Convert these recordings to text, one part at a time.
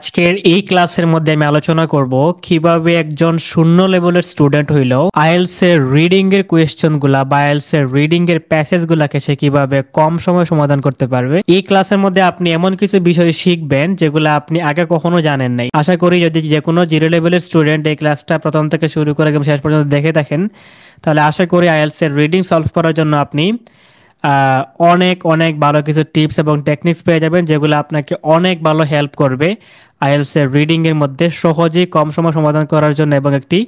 আজকের এই ক্লাসের মধ্যে আমি আলোচনা করব কিভাবে একজন শূন্য লেভেলের স্টুডেন্ট হইল আইএলস এর রিডিং এর কোয়েশ্চন গুলা বা আইএলস এর রিডিং এর প্যাসেজ গুলাকে সে কিভাবে কম সময় সমাধান করতে পারবে। এই ক্লাসের মধ্যে আপনি এমন কিছু বিষয় শিখবেন যেগুলো আপনি আগে কখনো জানেন নাই। আশা করি যদি যে কোনো জিরো লেভেলের স্টুডেন্ট এই ক্লাসটা প্রথম থেকে শুরু করে একদম শেষ পর্যন্ত দেখে থাকেন, তাহলে আশা করি আইএলস এর রিডিং সলভ করার জন্য আপনি অনেক অনেক ভালো কিছু টিপস এবং টেকনিক্স পেয়ে যাবেন, যেগুলো আপনাকে অনেক ভালো হেল্প করবে আইএলস এর রিডিং এর মধ্যে সহজেই কম সময় সমাধান করার জন্য এবং একটি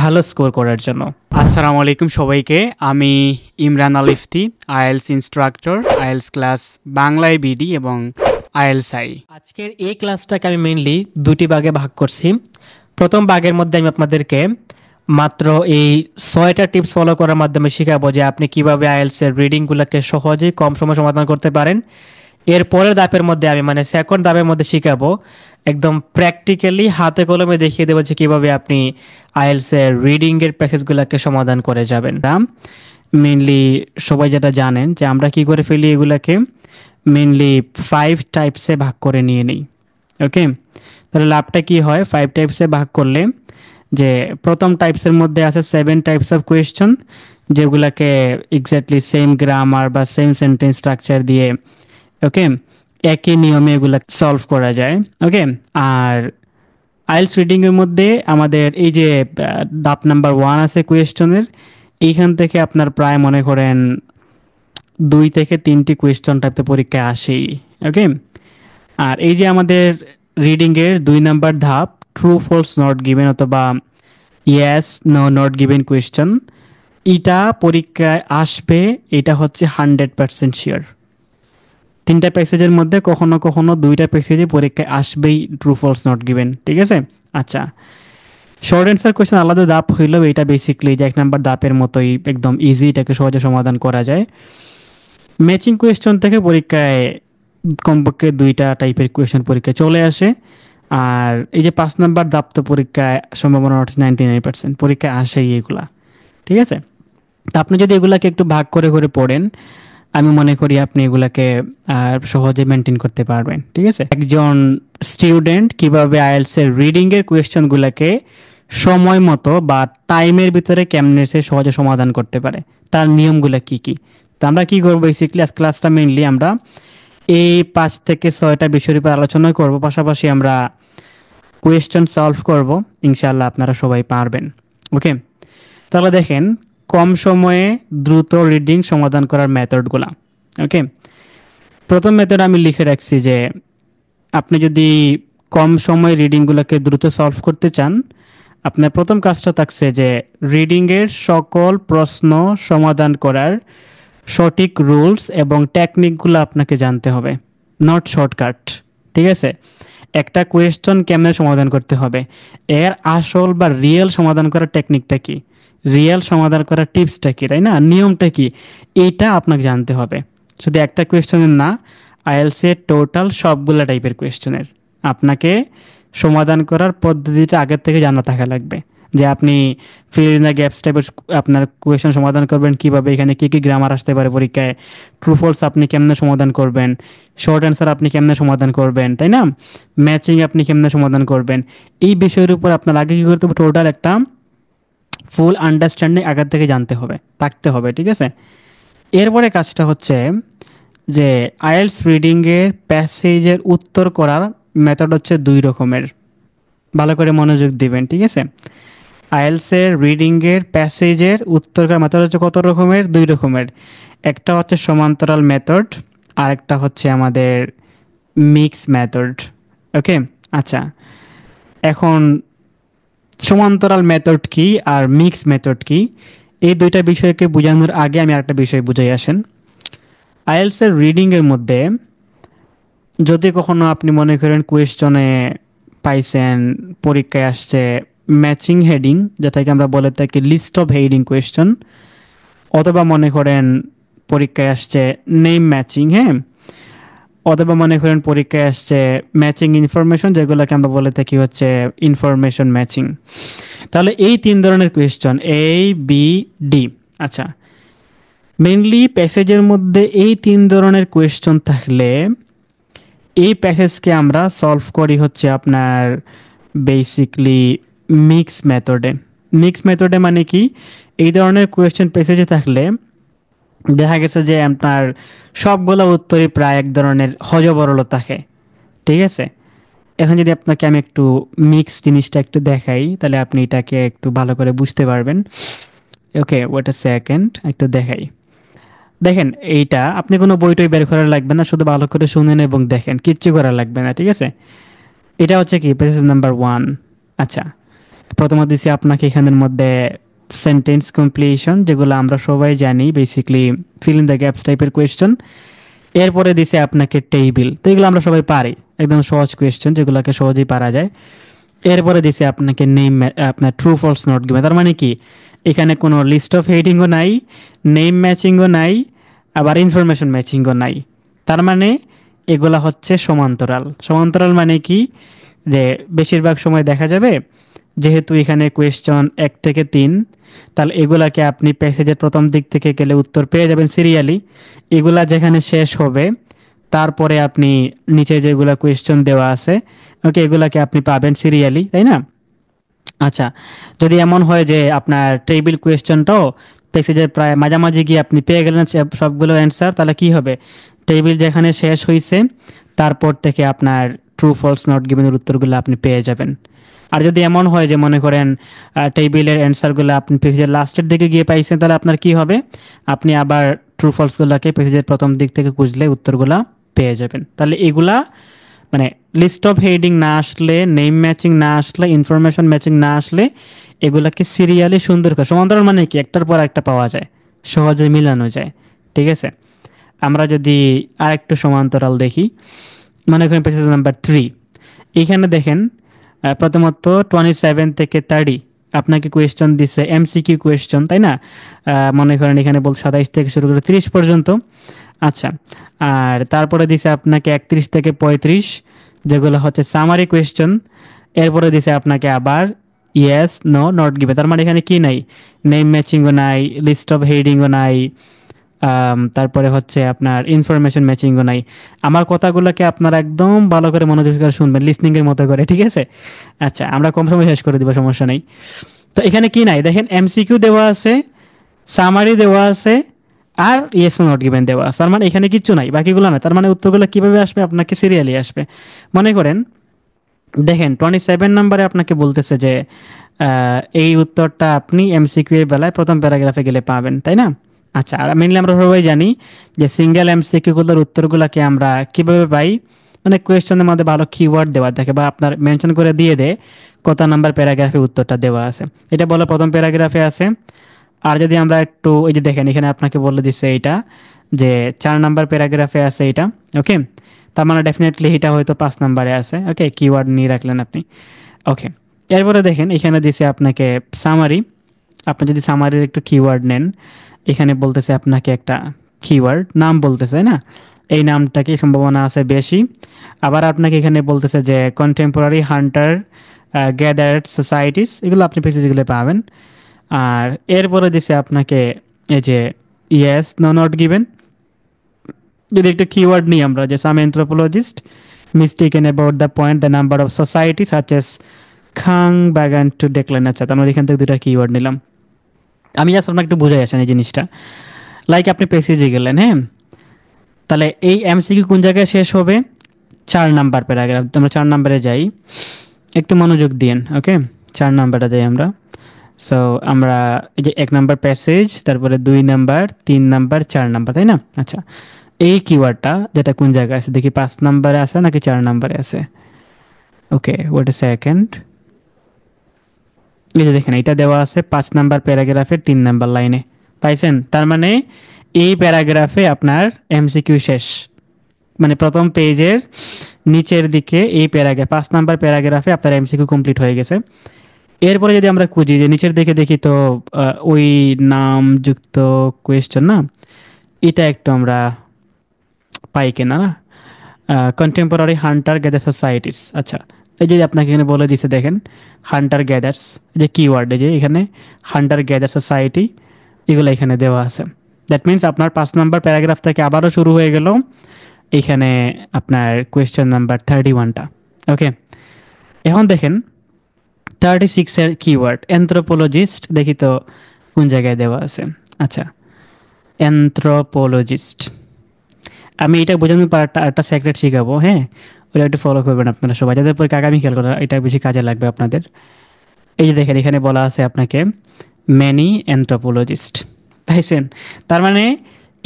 ভালো স্কোর করার জন্য। আসসালামু আলাইকুম সবাইকে, আমি Imran Al Ifti, IELTS instructor, IELTS class বাংলায় বিডি এবং আইএলস আই। আজকের এই ক্লাসটাকে আমি মেইনলি দুটি ভাগে ভাগ করছি। প্রথম ভাগের মধ্যে আমি আপনাদেরকে মাত্র এই 6টা টিপস ফলো করার মাধ্যমে শেখাবো যে আপনি কিভাবে আইএলস এর রিডিংগুলোকে সহজেই কম সময় সমাধান করতে পারেন। এর পরের ধাপের মধ্যে আমি সেকেন্ড ধাপের মধ্যে শেখাবো একদম প্র্যাকটিক্যালি হাতে কলমে দেখিয়ে দেবো যে কীভাবে আপনি আইএলস এর রিডিং এর প্যাসেজগুলোকে সমাধান করে যাবেন। মেনলি সবাই যেটা জানেন যে আমরা কি করে ফেলি, এগুলাকে মেনলি 5 টাইপসে ভাগ করে নিয়ে নিই। ওকে, তাহলে লাভটা কি হয়? 5 টাইপসে ভাগ করলে যে প্রথম টাইপসের মধ্যে আছে 7 টাইপস অফ কোয়েশ্চন, যেগুলাকে এক্স্যাক্টলি সেম গ্রামার বা সেম সেন্টেন্স স্ট্রাকচার দিয়ে ওকে একই নিয়মে এগুলা সলভ করা যায়। ওকে, আর আইএলস রিডিং এর মধ্যে আমাদের এই যে ধাপ নাম্বার 1 আছে কোয়েশ্চনের, এইখান থেকে আপনার প্রায় মনে করেন 2 থেকে 3টি কোয়েশ্চন টাইপের পরীক্ষায় আসেই। ওকে, আর এই যে আমাদের রিডিং এর 2 নাম্বার ধাপ ট্রু ফলস নট গিভেন অথবা yes no not given question, এটা পরীক্ষায় আসবে, এটা হচ্ছে 100% শিওর। 3টা প্যাসেজের মধ্যে কখনো কখনো 2টা প্যাসেজে পরীক্ষায় আসবেই ট্রু ফলস নট গিভেন। ঠিক আছে, আচ্ছা, শর্ট অ্যান্সার কোয়েশ্চেন আলাদা ধাপ হইলেও এটা বেসিক্যালি যে 1 নাম্বার ধাপের মতোই একদম ইজি, এটাকে সহজে সমাধান করা যায়। ম্যাচিং কোয়েশ্চন থেকে পরীক্ষায় কমপক্ষে 2টা টাইপের কোয়েশ্চন পরীক্ষায় চলে আসে। আর এই যে 5 নাম্বার ধাপ তো পরীক্ষায় সম্ভাবনা 99% পরীক্ষায় আসেই এগুলা। ঠিক আছে, তা আপনি যদি এগুলাকে একটু ভাগ করে করে পড়েন, আমি মনে করি আপনি এগুলাকে সহজে মেনটেন করতে পারবেন। ঠিক আছে, একজন স্টুডেন্ট কিভাবে আইএলস এর রিডিং এর কোয়েশ্চনগুলোকে সময় মতো বা টাইমের ভিতরে কেমনে সে সহজে সমাধান করতে পারে, তার নিয়মগুলো কি কি। তো আমরা কি করবো, বেসিক্যালি ক্লাসটা মেইনলি আমরা এই 5 থেকে 6টা বিষয়ের উপর আলোচনা করব, পাশাপাশি আমরা কোয়েশ্চন সলভ করব। ইনশাআল্লাহ আপনারা সবাই পারবেন। ওকে, তাহলে দেখেন কম সময়ে দ্রুত রিডিং সমাধান করার মেথডগুলো। ওকে, প্রথম মেথড আমি লিখে রাখছি যে আপনি যদি কম সময়ে রিডিংগুলোকে দ্রুত সলভ করতে চান, আপনার প্রথম কাজটা থাকছে যে রিডিংয়ের সকল প্রশ্ন সমাধান করার সঠিক রুলস এবং টেকনিকগুলো আপনাকে জানতে হবে, নট শর্টকাট। ঠিক আছে, একটা কোয়েশ্চন কেমনে সমাধান করতে হবে, এর আসল বা রিয়েল সমাধান করার টেকনিকটা কি, রিয়েল সমাধান করার টিপসটা কি, তাই না, নিয়মটা কি, এইটা আপনাকে জানতে হবে। শুধু একটা কোয়েশ্চনের না, আইএলস এর টোটাল সবগুলো টাইপের কোয়েশ্চনের আপনাকে সমাধান করার পদ্ধতিটা আগের থেকে জানা থাকা লাগবে। যে আপনি ফিল ইন দ্য গ্যাপস টাইপের আপনার কোয়েশ্চন সমাধান করবেন কিভাবে, এখানে কী কী গ্রামার আসতে পারে পরীক্ষায়, ট্রু ফলস আপনি কেমনে সমাধান করবেন, শর্ট অ্যান্সার আপনি কেমনে সমাধান করবেন, তাই না, ম্যাচিং আপনি কেমনে সমাধান করবেন, এই বিষয়ের উপর আপনার আগে কী করতে হবে, টোটাল একটা ফুল আন্ডারস্ট্যান্ডিং আগের থেকে জানতে হবে, থাকতে হবে। ঠিক আছে, এরপরে কাজটা হচ্ছে যে আইএলস রিডিংয়ের প্যাসেজের উত্তর করার মেথড হচ্ছে 2 রকমের, ভালো করে মনোযোগ দিবেন। ঠিক আছে, আইএলসের রিডিংয়ের প্যাসেজের উত্তর করার মেথড হচ্ছে কত রকমের? 2 রকমের। একটা হচ্ছে সমান্তরাল মেথড, আর একটা হচ্ছে আমাদের মিক্স মেথড। ওকে, আচ্ছা, এখন সমান্তরাল মেথড কি আর মিক্স মেথড কি, এই 2টা বিষয়কে বোঝানোর আগে আমি আরেকটা বিষয় বুঝাই আসেন। আইএলসের রিডিংয়ের মধ্যে যদি কখনো আপনি মনে করেন কোয়েশ্চনে পাইছেন, পরীক্ষায় আসছে ম্যাচিং হেডিং, যেটাকে আমরা বলে থাকি লিস্ট অফ হেডিং কোয়েশ্চন, অথবা মনে করেন পরীক্ষায় আসছে নেম ম্যাচিং, হ্যাঁ, অথবা মনে করেন পরীক্ষায় আসছে ম্যাচিং ইনফরমেশন, যেগুলোকে আমরা বলে থাকি হচ্ছে ইনফরমেশন ম্যাচিং। তাহলে এই 3 ধরনের কোয়েশ্চন এ বি ডি। আচ্ছা, মেইনলি প্যাসেজের মধ্যে এই 3 ধরনের কোয়েশ্চন থাকলে এই প্যাসেজকে আমরা সলভ করি হচ্ছে আপনার বেসিকলি মিক্স মেথডে। মিক্স মেথডে মানে কি, এই ধরনের কোয়েশ্চেন প্যাসেজে থাকলে দেখা গেছে যে আপনার সবগুলো উত্তরই প্রায় এক ধরনের হজবরল থাকে, ঠিক আছে। এখন যদি আপনাকে আমি একটু মিক্স জিনিসটা একটু দেখাই, তাহলে আপনি এটাকে একটু ভালো করে বুঝতে পারবেন। ওকে, ওয়েট আ সেকেন্ড, একটু দেখাই। দেখেন, এইটা আপনি কোনো বইটই বের করা লাগবে না, শুধু ভালো করে শুনেন এবং দেখেন, কিচ্ছু করা লাগবে না, ঠিক আছে। এটা হচ্ছে কি পেজ নাম্বার 1। আচ্ছা, প্রথমত দিছি আপনাকে এখানের মধ্যে সেন্টেন্স কমপ্লিশন, যেগুলো আমরা সবাই জানি, basically fill in the gaps টাইপের কোয়েশ্চেন। এরপরে দিছে আপনাকে টেবিল, তো এগুলো আমরা সবাই পারি, একদম সহজ কোয়েশ্চেন যেগুলোকে সহজেই পারা যায়। এরপরে দিছে আপনাকে নেম, আপনার ট্রু ফলস নট গিভেন, তার মানে কি এখানে কোনো লিস্ট অফ হেডিংও নাই, নেম ম্যাচিংও নাই, আবার ইনফরমেশন ম্যাচিংও নাই। তার মানে এগুলা হচ্ছে সমান্তরাল। সমান্তরাল মানে কি, যে বেশিরভাগ সময় দেখা যাবে যেহেতু এখানে কোয়েশ্চন 1 থেকে 3, তাহলে এগুলাকে আপনি প্যাসেজের প্রথম দিক থেকে গেলে উত্তর পেয়ে যাবেন সিরিয়ালি। এগুলা যেখানে শেষ হবে তারপরে আপনি নিচে যেগুলা কোয়েশ্চন দেওয়া আছে, ওকে, এগুলাকে আপনি পাবেন সিরিয়ালি, তাই না? আচ্ছা, যদি এমন হয় যে আপনার টেবিল কোয়েশ্চনটাও প্যাসেজের প্রায় মাঝামাঝি গিয়ে আপনি পেয়ে গেলেন সবগুলো অ্যান্সার, তাহলে কি হবে, টেবিল যেখানে শেষ হয়েছে তারপর থেকে আপনার ট্রু ফলস নট গিভেনের উত্তরগুলো আপনি পেয়ে যাবেন। আর যদি এমন হয় যে মনে করেন টেবিলের অ্যান্সারগুলো আপনি পেজের লাস্টের দিকে গিয়ে পাইছেন, তাহলে আপনার কি হবে, আপনি আবার ট্রু ফলসগুলোকে পেজের প্রথম দিক থেকে খুঁজলে উত্তরগুলা পেয়ে যাবেন। তাহলে এগুলা মানে লিস্ট অফ হেডিং না আসলে, নেম ম্যাচিং না আসলে, ইনফরমেশন ম্যাচিং না আসলে, এগুলাকে সিরিয়ালি সুন্দর করে সমান্তরাল মানে কি একটার পর একটা পাওয়া যায়, সহজে মিলানো যায়, ঠিক আছে। আমরা যদি আরেকটু সমান্তরাল দেখি, মনে করেন পেজ নাম্বার 3, এইখানে দেখেন প্রথমত 27 থেকে 30 আপনাকে কোয়েশ্চন দিছে, এমসিকিউ কোয়েশ্চন, তাই না? মনে করেন এখানে বল 27 থেকে শুরু করে 30 পর্যন্ত। আচ্ছা, আর তারপরে দিছে আপনাকে 31 থেকে 35, যেগুলো হচ্ছে সামারি কোয়েশ্চন। এরপরে দিছে আপনাকে আবার ইয়েস নো নট গিভেন, তার মানে এখানে কি নাই, নেম ম্যাচিংও নাই, লিস্ট অফ হেডিংও নাই, তারপরে হচ্ছে আপনার ইনফরমেশন ম্যাচিংও নাই। আমার কথাগুলোকে আপনারা একদম ভালো করে মনোযোগ করে শুনবেন, লিসনিং এর মতো করে, ঠিক আছে। আচ্ছা, আমরা কম সময় শেষ করে দিব, সমস্যা নেই। তো এখানে কি নাই দেখেন, এমসিকিউ দেওয়া আছে, সামারি দেওয়া আছে, আর ইয়েস নট গিভেন দেওয়া আছে। তার মানে এখানে কিচ্ছু নাই, বাকিগুলো না। তার মানে উত্তরগুলো কিভাবে আসবে, আপনাকে সিরিয়ালি আসবে। মনে করেন দেখেন 27 নম্বরে আপনাকে বলতেছে যে এই উত্তরটা আপনি এমসিকিউ এর বেলায় প্রথম প্যারাগ্রাফে গেলে পাবেন, তাই না? আচ্ছা, আর মেনলি আমরা সবাই জানি যে সিঙ্গেল এমসিকিউ গুলোর উত্তরগুলোকে আমরা কিভাবে পাই, মানে কোয়েশ্চেনের মধ্যে ভালো কিওয়ার্ড দেওয়া থাকে বা আপনার মেনশন করে দিয়ে দেয় কত নাম্বার প্যারাগ্রাফে উত্তরটা দেওয়া আছে। এটা বলে প্রথম প্যারাগ্রাফে আছে। আর যদি আমরা একটু ওই যে দেখেন এখানে আপনাকে বলে দিচ্ছে এইটা যে 4 নাম্বার প্যারাগ্রাফে আছে এটা, ওকে। তার মানে ডেফিনেটলি এটা হয়তো 5 নাম্বারে আছে, ওকে, কিওয়ার্ড নিয়ে রাখলেন আপনি, ওকে। এরপরে দেখেন এখানে দিছে আপনাকে সামারি। আপনি যদি সামারির একটু কিওয়ার্ড নেন, এখানে বলতেছে আপনাকে একটা কিওয়ার্ড নাম বলতেছে না, এই নামটাকে সম্ভাবনা আছে বেশি। আবার আপনাকে এখানে বলতেছে যে কন্টেম্পোরারি হান্টার গ্যাদার্ড সোসাইটিস, এগুলো আপনি বেসিক্যালি পাবেন। আর এরপরে দিছে আপনাকে এই যে ইয়েস নো নট গিভেন। যদি একটা কিওয়ার্ড নিই আমরা, যে some anthropologist mistaken about the point the number of society such as খাং ব্যাগান টু ডেক্লাইন। আচ্ছা, আমরা এখান থেকে দুটা কিওয়ার্ড নিলাম। আমি জাস্ট আপনাকে একটু বুঝাই আসেন এই জিনিসটা। লাইক আপনি পেসেজে গেলেন, হ্যাঁ, তাহলে এই এমসিকিউ কোন জায়গায় শেষ হবে, 4 নাম্বার প্যারাগ্রাফ। আমরা 4 নাম্বারে যাই, একটু মনোযোগ দিন, ওকে। 4 নাম্বারে যাই আমরা। সো আমরা এই যে 1 নাম্বার প্যাসেজ, তারপরে 2 নাম্বার, 3 নাম্বার, 4 নাম্বার, তাই না? আচ্ছা, এই কিওয়ার্ডটা যেটা কোন জায়গায় আছে দেখি, 5 নাম্বারে আছে নাকি 4 নাম্বারে আছে? ওকে, ওয়েট এ সেকেন্ড। এই যে দেখেন এটা দেওয়া আছে 5 নাম্বার প্যারাগ্রাফের 3 নাম্বার লাইনে, পাইছেন? তার মানে এই প্যারাগ্রাফে আপনার এমসিকিউ শেষ, মানে প্রথম পেজের নিচের দিকে এই প্যারাগ্রাফ 5 নাম্বার প্যারাগ্রাফে আপনার এমসিকিউ কমপ্লিট হয়ে গেছে। এরপরে যদি আমরা খুঁজি যে নিচের দিকে দেখি, তো ওই নামযুক্ত কোয়েশ্চন না, এটা একটু আমরা পাই কিনা না, কন্টেম্পোরারি হান্টার গ্যাদার সোসাইটিস। আচ্ছা, এই যে আপনাকে এখানে বলে দিছে দেখেন, হান্টার গ্যাদার্স, যে কিওয়ার্ড, এই যে এখানে হান্টার গ্যাদার সোসাইটি, এগুলো এখানে দেওয়া আছে। দ্যাট মিনস আপনার 5 নাম্বার প্যারাগ্রাফ থেকে আবারও শুরু হয়ে গেল এইখানে আপনার কোয়েশ্চেন নাম্বার 31টা। ওকে, এখন দেখেন 36-এর কিওয়ার্ড অ্যানথ্রোপোলজিস্ট, দেখি তো কোন জায়গায় দেওয়া আছে। আচ্ছা, অ্যানথ্রোপোলজিস্ট, আমি এটা বোঝানোর পর একটা সেক্রেট শিখাবো, হ্যাঁ, ওটা একটু ফলো করবেন আপনারা সবাই, যাদের পরে আগামী খেয়াল করা এটা বেশি কাজে লাগবে আপনাদের। এই যে দেখেন এখানে বলা আছে আপনাকে ম্যানি অ্যানথ্রোপোলজিস্ট, পাইছেন? তার মানে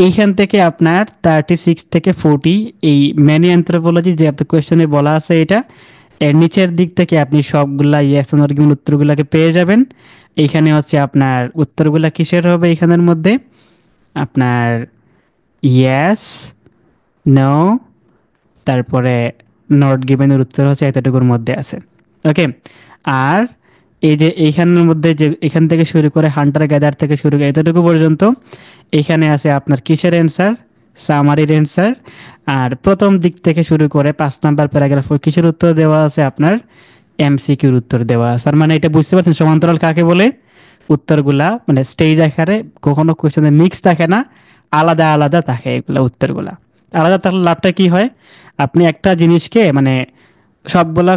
এইখান থেকে আপনার 36 থেকে 40 এই ম্যানি অ্যানথ্রোপোলজি যে আপনার কোয়েশ্চনে বলা আছে এটা, এর নিচের দিক থেকে আপনি সবগুলা ইয়েস অর্গুমেন্ট উত্তরগুলোকে পেয়ে যাবেন। এইখানে হচ্ছে আপনার উত্তরগুলা কিসের হবে এখানের মধ্যে, আপনার ইয়েস, নো, তারপরে নট গিভেনের উত্তর হচ্ছে এতটুকুর মধ্যে আছে। ওকে, আর এই যে এইখানের মধ্যে যে এখান থেকে শুরু করে হান্টার গ্যাদার থেকে শুরু করে এতটুকু পর্যন্ত এখানে আছে আপনার কিসের অ্যান্সার, সামারির অ্যান্সার। আর প্রথম দিক থেকে শুরু করে 5 নাম্বার প্যারাগ্রাফ কিসের উত্তর দেওয়া আছে, আপনার এমসিকিউর উত্তর দেওয়া আছে। আর মানে এটা বুঝতে পারছেন সমান্তরাল কাকে বলে, উত্তরগুলা মানে স্টেজ আকারে কখনো কোয়েশ্চেনের মিক্স থাকে না, আলাদা আলাদা থাকে এগুলা উত্তরগুলা। আলাদা থাকলে লাভটা কি হয়, আপনি একটা জিনিসকে মানে সবগুলা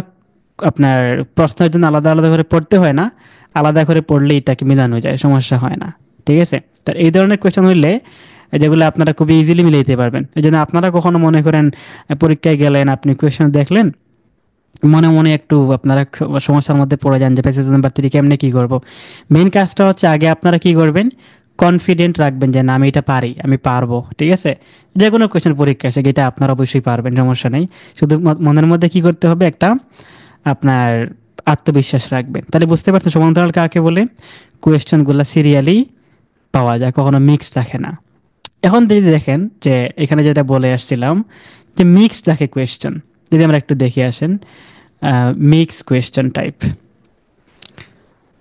আপনার প্রশ্নের জন্য আলাদা আলাদা করে পড়তে হয় না, আলাদা করে পড়লে এটাকে মিলানো যায়, সমস্যা হয় না। ঠিক আছে, তার এই ধরনের কোয়েশ্চেন হইলে যেগুলো আপনারা খুবই ইজিলি মিলে দিতে পারবেন। এই জন্য আপনারা কখনো মনে করেন পরীক্ষায় গেলেন, আপনি কোয়েশ্চেন দেখলেন, মনে মনে একটু আপনারা সমস্যার মধ্যে পড়ে যান যে পেসেজ নাম্বার 3 কেমনে কি করব। মেইন কাজটা হচ্ছে আগে আপনারা কি করবেন, কনফিডেন্ট রাখবেন যে না আমি এটা পারি, আমি পারবো। ঠিক আছে, যে কোনো কোয়েশ্চেন পরীক্ষা আসে এটা আপনারা অবশ্যই পারবেন, সমস্যা নেই। শুধু মনের মধ্যে কি করতে হবে, একটা আপনার আত্মবিশ্বাস রাখবেন। তাহলে বুঝতে পারছেন সমান্তরাল কাকে বলে, কোয়েশ্চেনগুলো সিরিয়ালি পাওয়া যায়, কখনো মিক্স থাকে না। এখন যদি দেখেন যে এখানে যেটা বলে আসছিলাম যে মিক্স থাকে কোয়েশ্চেন, যদি আমরা একটু দেখে আসেন মিক্স কোয়েশ্চেন টাইপ।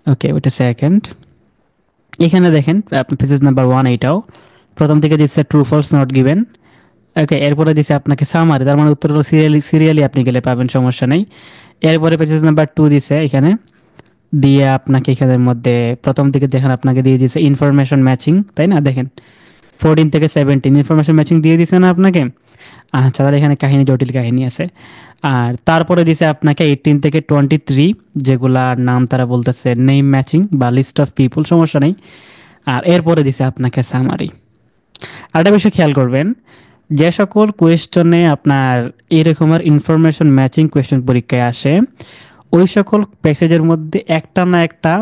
ওকে, ওইটা সেকেন্ড। এখানে দেখেন আপনি পেজেস নাম্বার 1 এইটাও প্রথম থেকে দিচ্ছে ট্রু ফলস নট গিভেন। ওকে, এরপরে দিচ্ছে আপনাকে সামারি, তার মানে উত্তরটা সিরিয়ালি সিরিয়ালি আপনি গেলে পাবেন, সমস্যা নেই। এরপরে পেজেস নাম্বার 2 দিছে এখানে, দিয়ে আপনাকে এখানের মধ্যে প্রথম দিকে দেখেন আপনাকে দিয়ে দিয়েছে ইনফরমেশন ম্যাচিং, তাই না? দেখেন 14 থেকে 17 ইনফরমেশন ম্যাচিং দিয়ে দিছে না আপনাকে। আচ্ছা, তাহলে এখানে কাহিনী, জটিল কাহিনী আছে। আর তারপরে দিছে আপনাকে 18 থেকে 23, যেগুলার নাম তারা বলতেছে নেম ম্যাচিং বা লিস্ট অফ পিপল, সমস্যা নেই। আর এরপরে দিছে আপনাকে সামারি। আরেকটা বিষয় খেয়াল করবেন, যে সকল কোয়েশ্চনে আপনার এরকমের ইনফরমেশন ম্যাচিং কোয়েশ্চেন পরীক্ষায় আসে, ওই সকল প্যাসেজের মধ্যে একটা না একটা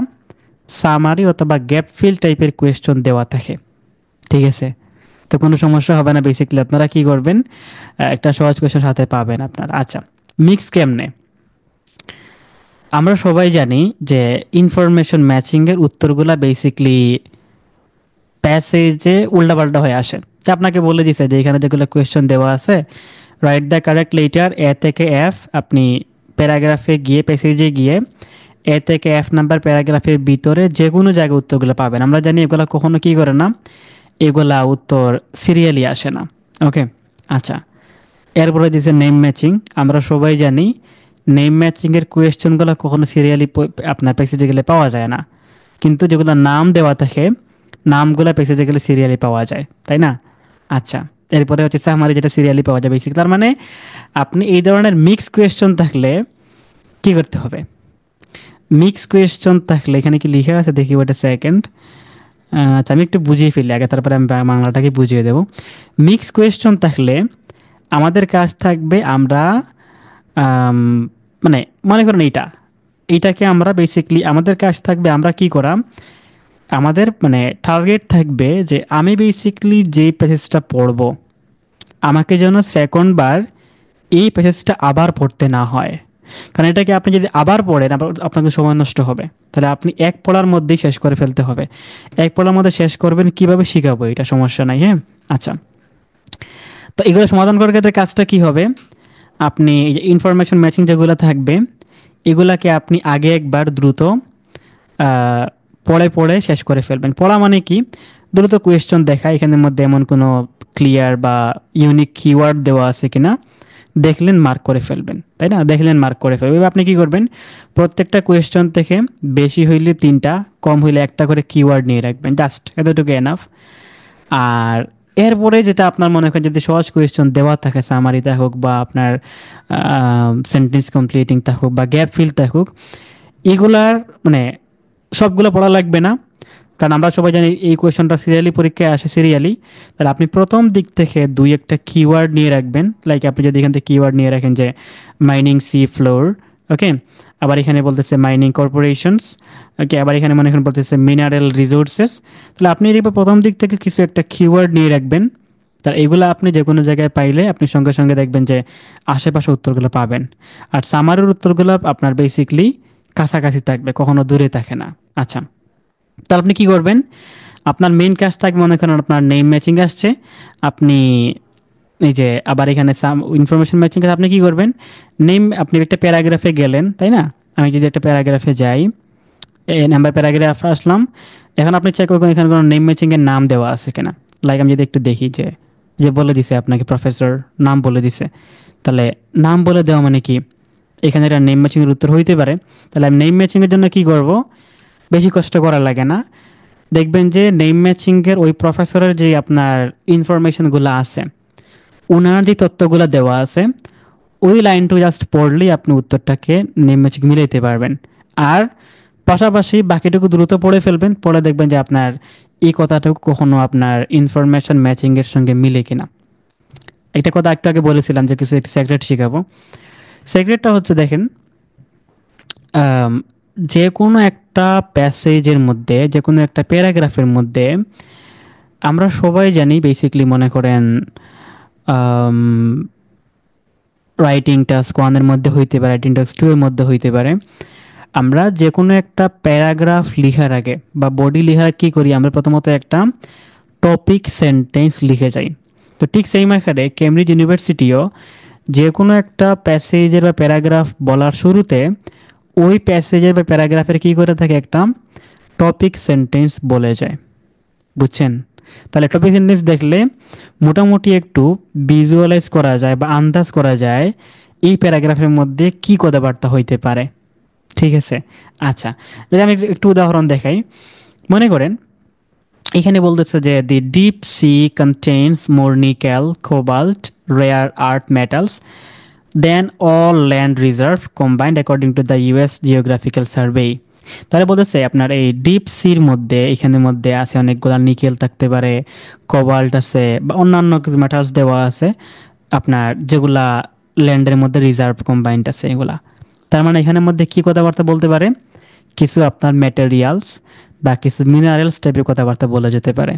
সামারি অথবা গ্যাপ ফিল টাইপের কোয়েশ্চন দেওয়া থাকে। ঠিক আছে, তো কোনো সমস্যা হবে না। বেসিক্যালি আপনারা কি করবেন, একটা সহজ কোয়েশ্চন সাথে পাবেন আপনার। আচ্ছা, মিক্স কেমনে, আমরা সবাই জানি যে ইনফরমেশন ম্যাচিংয়ের উত্তরগুলা বেসিক্যালি প্যাসেজে উল্টাপাল্টা হয়ে আসে। যে আপনাকে বলে দিছে যে এখানে যেগুলো কোয়েশ্চন দেওয়া আছে, রাইট দ্য কারেক্ট লেটার এ থেকে এফ, আপনি প্যারাগ্রাফে গিয়ে প্যাসেজে গিয়ে এ থেকে এফ নাম্বার প্যারাগ্রাফের ভিতরে যে কোনো জায়গায় উত্তরগুলো পাবেন। আমরা জানি এগুলো কখনো কি করে না, এগুলা উত্তর সিরিয়ালি আসে না। ওকে, আচ্ছা, এরপরে দিয়েছে নেম ম্যাচিং। আমরা সবাই জানি নেম ম্যাচিংয়ের কোয়েশ্চেনগুলো কখনো সিরিয়ালি আপনার প্যাসেজে গেলে পাওয়া যায় না, কিন্তু যেগুলো নাম দেওয়া থাকে নামগুলো প্যাসেজে গেলে সিরিয়ালি পাওয়া যায়, তাই না? আচ্ছা, এরপরে হচ্ছে সামারি, যেটা সিরিয়ালি পাওয়া যায় বেসিক। তার মানে আপনি এই ধরনের মিক্স কোয়েশ্চন থাকলে কি করতে হবে, মিক্স কোয়েশ্চন থাকলে এখানে কি লিখে আছে দেখি, ওটা সেকেন্ড। আচ্ছা, আমি একটু বুঝিয়ে ফেলি আগে, তারপরে আমি বাংলাটাকে বুঝিয়ে দেবো। মিক্স কোয়েশ্চন থাকলে আমাদের কাজ থাকবে, আমরা আম, মানে মনে করেন এইটাকে আমরা বেসিকলি আমাদের কাজ থাকবে আমরা কি করা, আমাদের মানে টার্গেট থাকবে যে আমি বেসিকলি যে প্যাসেজটা পড়বো আমাকে যেন সেকেন্ড বার এই প্যাসেজটা আবার পড়তে না হয়। কারণ এটাকে আপনি যদি আবার পড়েন আপনাকে সময় নষ্ট হবে। তাহলে আপনি এক পড়ার মধ্যেই শেষ করে ফেলতে হবে। এক পড়ার মধ্যে শেষ করবেন, কিভাবে শিখাবো এটা সমস্যা নাই, হ্যাঁ। আচ্ছা, তো এগুলো সমাধান করার ক্ষেত্রে কাজটা কি হবে, আপনি এই যে ইনফরমেশন ম্যাচিং যেগুলো থাকবে এগুলাকে আপনি আগে একবার দ্রুত আহ, পড়ে পড়ে শেষ করে ফেলবেন। পড়া মানে কি, দ্রুত কোয়েশ্চন দেখা, এখানের মধ্যে এমন কোনো ক্লিয়ার বা ইউনিক কিওয়ার্ড দেওয়া আছে কিনা দেখলেন, মার্ক করে ফেলবেন, তাই না? দেখলেন, মার্ক করে ফেলবেন। এবার আপনি কি করবেন, প্রত্যেকটা কোয়েশ্চন থেকে বেশি হইলে 3টা, কম হইলে একটা করে কিওয়ার্ড নিয়ে রাখবেন, জাস্ট এতটুকু এনাফ। আর এরপরে যেটা আপনার মনে করেন যদি সহজ কোয়েশ্চন দেওয়া থাকে, সামারি থাকুক বা আপনার সেন্টেন্স কমপ্লিটিং থাকুক বা গ্যাপ ফিল থাকুক, এগুলার মানে সবগুলো পড়া লাগবে না, কারণ আমরা সবাই জানি এই কোয়েশনটা সিরিয়ালি পরীক্ষায় আসে সিরিয়ালি। তাহলে আপনি প্রথম দিক থেকে দুই একটা কিওয়ার্ড নিয়ে রাখবেন। লাইক আপনি যদি এখান থেকে কিওয়ার্ড নিয়ে রাখেন যে মাইনিং সি ফ্লোর, ওকে, আবার এখানে বলতেছে মাইনিং কর্পোরেশনস, ওকে, আবার এখানে মনে করেন বলতেছে মিনারেল রিসোর্সেস, তাহলে আপনি এরপর প্রথম দিক থেকে কিছু একটা কিওয়ার্ড নিয়ে রাখবেন। তার এগুলো আপনি যে কোনো জায়গায় পাইলে আপনি সঙ্গে সঙ্গে দেখবেন যে আশেপাশে উত্তরগুলো পাবেন। আর সামারের উত্তরগুলো আপনার বেসিকলি কাছাকাছি থাকবে, কখনো দূরে থাকে না। আচ্ছা, তাহলে আপনি কি করবেন, আপনার মেইন কাজ থাকবে মনে করেন আপনার নেম ম্যাচিং আসছে, আপনি এই যে আবার এখানে ইনফরমেশন ম্যাচিং আপনি কি করবেন, নেম আপনি একটা প্যারাগ্রাফে গেলেন, তাই না? আমি যদি একটা প্যারাগ্রাফে যাই, নাম্বার প্যারাগ্রাফে আসলাম, এখন আপনি চেক করবেন এখানে কোনো নেম ম্যাচিংয়ের নাম দেওয়া আছে কিনা। লাইক আমি যদি একটু দেখি যে যে বলে দিছে আপনাকে প্রফেসর নাম বলে দিছে, তাহলে নাম বলে দেওয়া মানে কি এখানে একটা নেম ম্যাচিংয়ের উত্তর হইতে পারে। তাহলে আমি নেম ম্যাচিংয়ের জন্য কি করব, বেশি কষ্ট করা লাগে না, দেখবেন যে নেম ম্যাচিংয়ের ওই প্রফেসরের যে আপনার ইনফরমেশনগুলো আছে, ওনার যে তথ্যগুলো দেওয়া আছে, ওই লাইনটু জাস্ট পড়লেই আপনি উত্তরটাকে নেম ম্যাচিং মিলাইতে পারবেন। আর পাশাপাশি বাকিটুকু দ্রুত পড়ে ফেলবেন, পড়ে দেখবেন যে আপনার এই কথাটুকু কখনো আপনার ইনফরমেশন ম্যাচিংয়ের সঙ্গে মিলে কিনা। একটা কথা একটু আগে বলেছিলাম যে কিছু একটি সেক্রেট শেখাবো। সেক্রেটটা হচ্ছে দেখেন, আম, যে কোনো একটা প্যাসেজের মধ্যে, যে কোনো একটা প্যারাগ্রাফের মধ্যে আমরা সবাই জানি বেসিকলি মনে করেন রাইটিং টাস্ক ওয়ানের মধ্যে হইতে পারে, রাইটিং টাস্ক টু এর মধ্যে হইতে পারে। আমরা যে কোনো একটা প্যারাগ্রাফ লিখার আগে বা বডি লিখার কি করি, আমরা প্রথমত একটা টপিক সেন্টেন্স লিখে যাই। তো ঠিক সেই আকারে কেমব্রিজ ইউনিভার্সিটিও যে কোনো একটা প্যাসেজের বা প্যারাগ্রাফ বলার শুরুতে ওই প্যাসেজের বা প্যারাগ্রাফের কি করে থাকে, একটা টপিক সেন্টেন্স বলে যায়। বুঝছেন? তাহলে টপিক সেন্টেন্স দেখলে মোটামুটি একটু ভিজুয়ালাইজ করা যায় বা আন্দাজ করা যায় এই প্যারাগ্রাফের মধ্যে কি কথাবার্তা হইতে পারে। ঠিক আছে? আচ্ছা, যদি আমি একটু উদাহরণ দেখাই, মনে করেন এখানে বলতেছে যে the deep sea contains more nickel cobalt rare earth metals than all land reserve combined according to the US geographical survey. তাহলে বলতেছে আপনার এই ডিপ সির মধ্যে এখানের মধ্যে আছে অনেকগুলো নিকেল থাকতে পারে, কোবাল্ট আছে বা অন্যান্য কিছু মেটালস দেওয়া আছে আপনার, যেগুলা ল্যান্ডের মধ্যে রিজার্ভ কম্বাইন্ড আছে এগুলা। তার মানে এখানের মধ্যে কি কথাবার্তা বলতে পারে, কিছু আপনার ম্যাটেরিয়ালস বা কিছু মিনারেলস টাইপের কথাবার্তা বলে যেতে পারে।